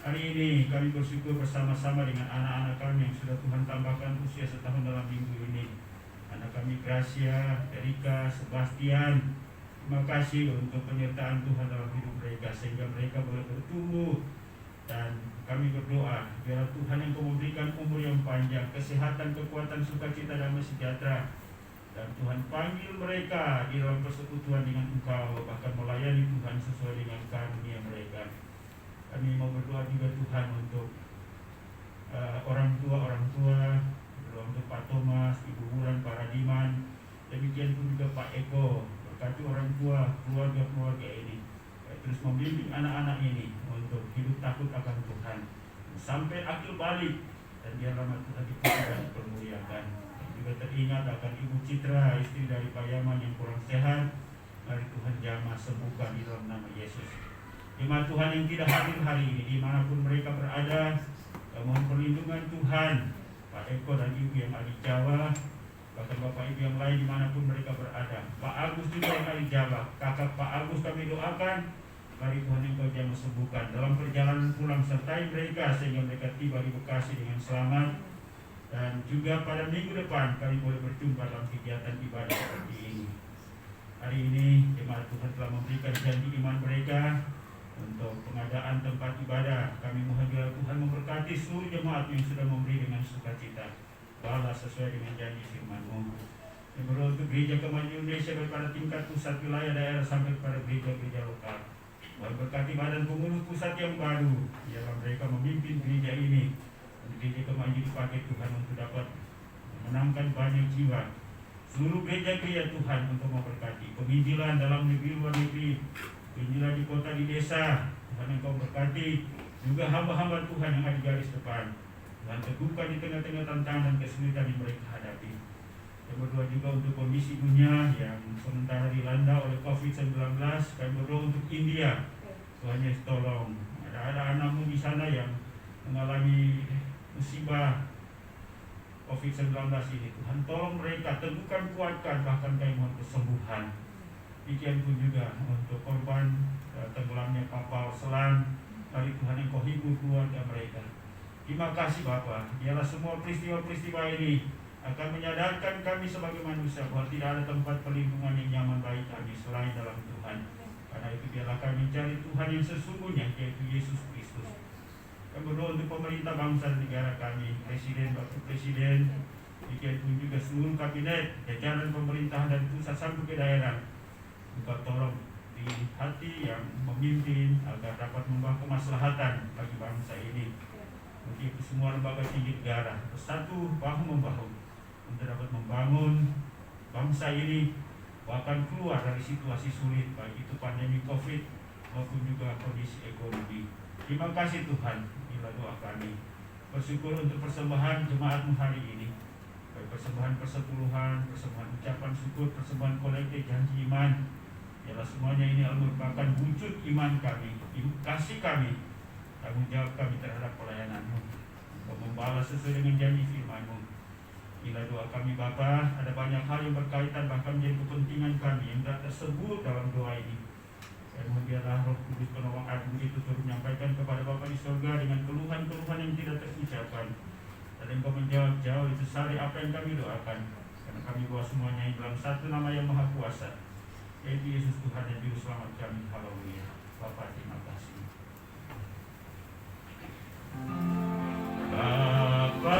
Hari ini kami bersyukur bersama-sama dengan anak-anak kami yang sudah Tuhan tambahkan berusia setahun dalam minggu ini. Anak kami Gracia, Erika, Sebastian, terima kasih untuk penyertaan Tuhan dalam hidup mereka sehingga mereka boleh bertumbuh. Dan kami berdoa biar Tuhan yang memberikan umur yang panjang, kesehatan, kekuatan, sukacita, damai sejahtera. Dan Tuhan panggil mereka di dalam persekutuan dengan Engkau, bahkan melayani Tuhan sesuai dengan karunia mereka. Kami mau berdoa juga Tuhan untuk orang tua, berdoa untuk Pak Thomas, Ibu Wulan, Pak Radiman, demikian pun juga Pak Eko. Berkati orang tua, keluarga ini, terus membimbing anak-anak ini untuk hidup takut akan Tuhan sampai akhir balik, dan biarlah nama Tuhan dipuji dan dipermuliakan. Juga teringat akan Ibu Citra, istri dari Pak Yaman yang kurang sehat. Mari Tuhan jamah sembuhkan di dalam nama Yesus. Jemaat Tuhan yang tidak hadir hari ini, dimanapun mereka berada, mohon perlindungan Tuhan. Pak Eko dan Ibu yang ada di Jawa, bahkan Bapak Ibu yang lain dimanapun mereka berada. Pak Agus juga yang ada di Jawa, kakak Pak Agus kami doakan. Mari Tuhan Engkau jamah sembuhkan dalam perjalanan pulang, sertai mereka sehingga mereka tiba di Bekasi dengan selamat. Dan juga pada minggu depan kami boleh berjumpa dalam kegiatan ibadah seperti ini. Hari ini jemaat Tuhan telah memberikan janji iman mereka untuk pengadaan tempat ibadah. Kami mohon juga Tuhan memberkati seluruh jemaat yang sudah memberi dengan sukacita, balas sesuai dengan janji firman-Mu. Yang berdoa untuk gereja Kemajuan Indonesia pada tingkat pusat, wilayah, daerah sampai kepada gereja-gereja lokal. Tuhan berkati badan pengurus pusat yang baru, biarlah mereka memimpin gereja ini. Gereja Kemajuan dipakai Tuhan untuk dapat memenangkan banyak jiwa. Seluruh gereja-gereja Tuhan untuk memberkati penginjilan dalam negeri, luar negeri, penginjilan di kota, di desa. Tuhan Engkau berkati juga hamba-hamba Tuhan yang ada di garis depan. Tuhan teguhkan di tengah-tengah tantangan dan kesulitan yang mereka hadapi. Kami berdoa juga untuk kondisi dunia yang sementara dilanda oleh COVID-19. Kami berdoa untuk India. Tuhan Yesus tolong. Ada anak-anakmu di sana yang mengalami musibah COVID-19 ini. Tuhan tolong mereka, teguhkan, kuatkan, bahkan kami mohon kesembuhan. Demikian pun juga untuk korban tenggelamnya kapal selam. Mari Tuhan Engkau hibur keluarga mereka. Terima kasih Bapa. Biarlah semua peristiwa-peristiwa ini akan menyadarkan kami sebagai manusia bahwa tidak ada tempat perlindungan yang nyaman bagi kami selain dalam Tuhan. Karena itu biarlah kami mencari Tuhan yang sesungguhnya, yaitu Yesus Kristus. Kami berdoa untuk pemerintah bangsa dan negara kami, Presiden, Bapak Presiden, demikian pun juga seluruh kabinet, jajaran pemerintahan dan pusat sampai ke daerah. Engkau tolong di hati yang memimpin agar dapat membawa kemaslahatan bagi bangsa ini. Untuk semua lembaga tinggi negara bersatu bahu-membahu untuk dapat membangun bangsa ini, bahkan keluar dari situasi sulit, baik itu pandemi COVID maupun juga kondisi ekonomi. Terima kasih Tuhan, inilah doa kami. Bersyukur untuk persembahan jemaat-Mu hari ini, baik persembahan persepuluhan, persembahan ucapan syukur, persembahan kolektif, janji iman. Ialah semuanya ini merupakan wujud iman kami, kasih kami, tanggung jawab kami terhadap pelayanan-Mu, untuk membalas sesuai dengan janji firman-Mu. Inilah doa kami Bapa. Ada banyak hal yang berkaitan bahkan menjadi kepentingan kami yang tidak tersebut dalam doa ini. Dan biarlah Roh Kudus penolong agung itu turut menyampaikan kepada Bapa di surga dengan keluhan-keluhan yang tidak terucapkan. Dan Engkau menjawab jauh itu sari apa yang kami doakan. Karena kami bawa semuanya dalam satu nama yang maha kuasa, yaitu Yesus Tuhan dan Juru Selamat kami. Haleluya. Bapa terima kasih. Bapa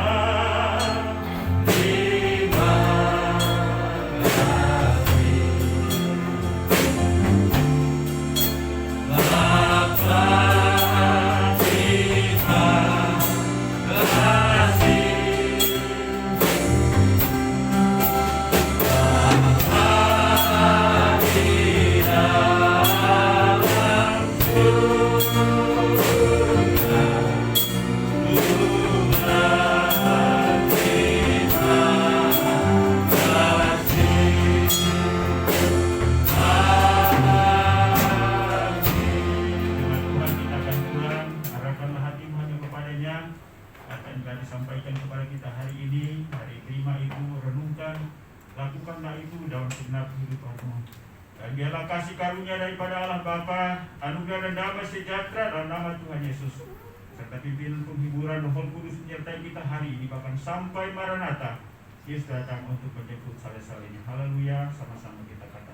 disampaikan kepada kita hari ini, hari terima itu, renungkan, lakukanlah itu dalam segenap kehidupanmu. Dan biarlah kasih karunia daripada Allah Bapa, anugerah dan damai sejahtera dalam nama Tuhan Yesus, serta pimpinan penghiburan Roh Kudus menyertai kita hari ini bahkan sampai Maranatha. Yesus datang untuk menjemput saleh-salehnya. Haleluya, sama-sama kita katakan.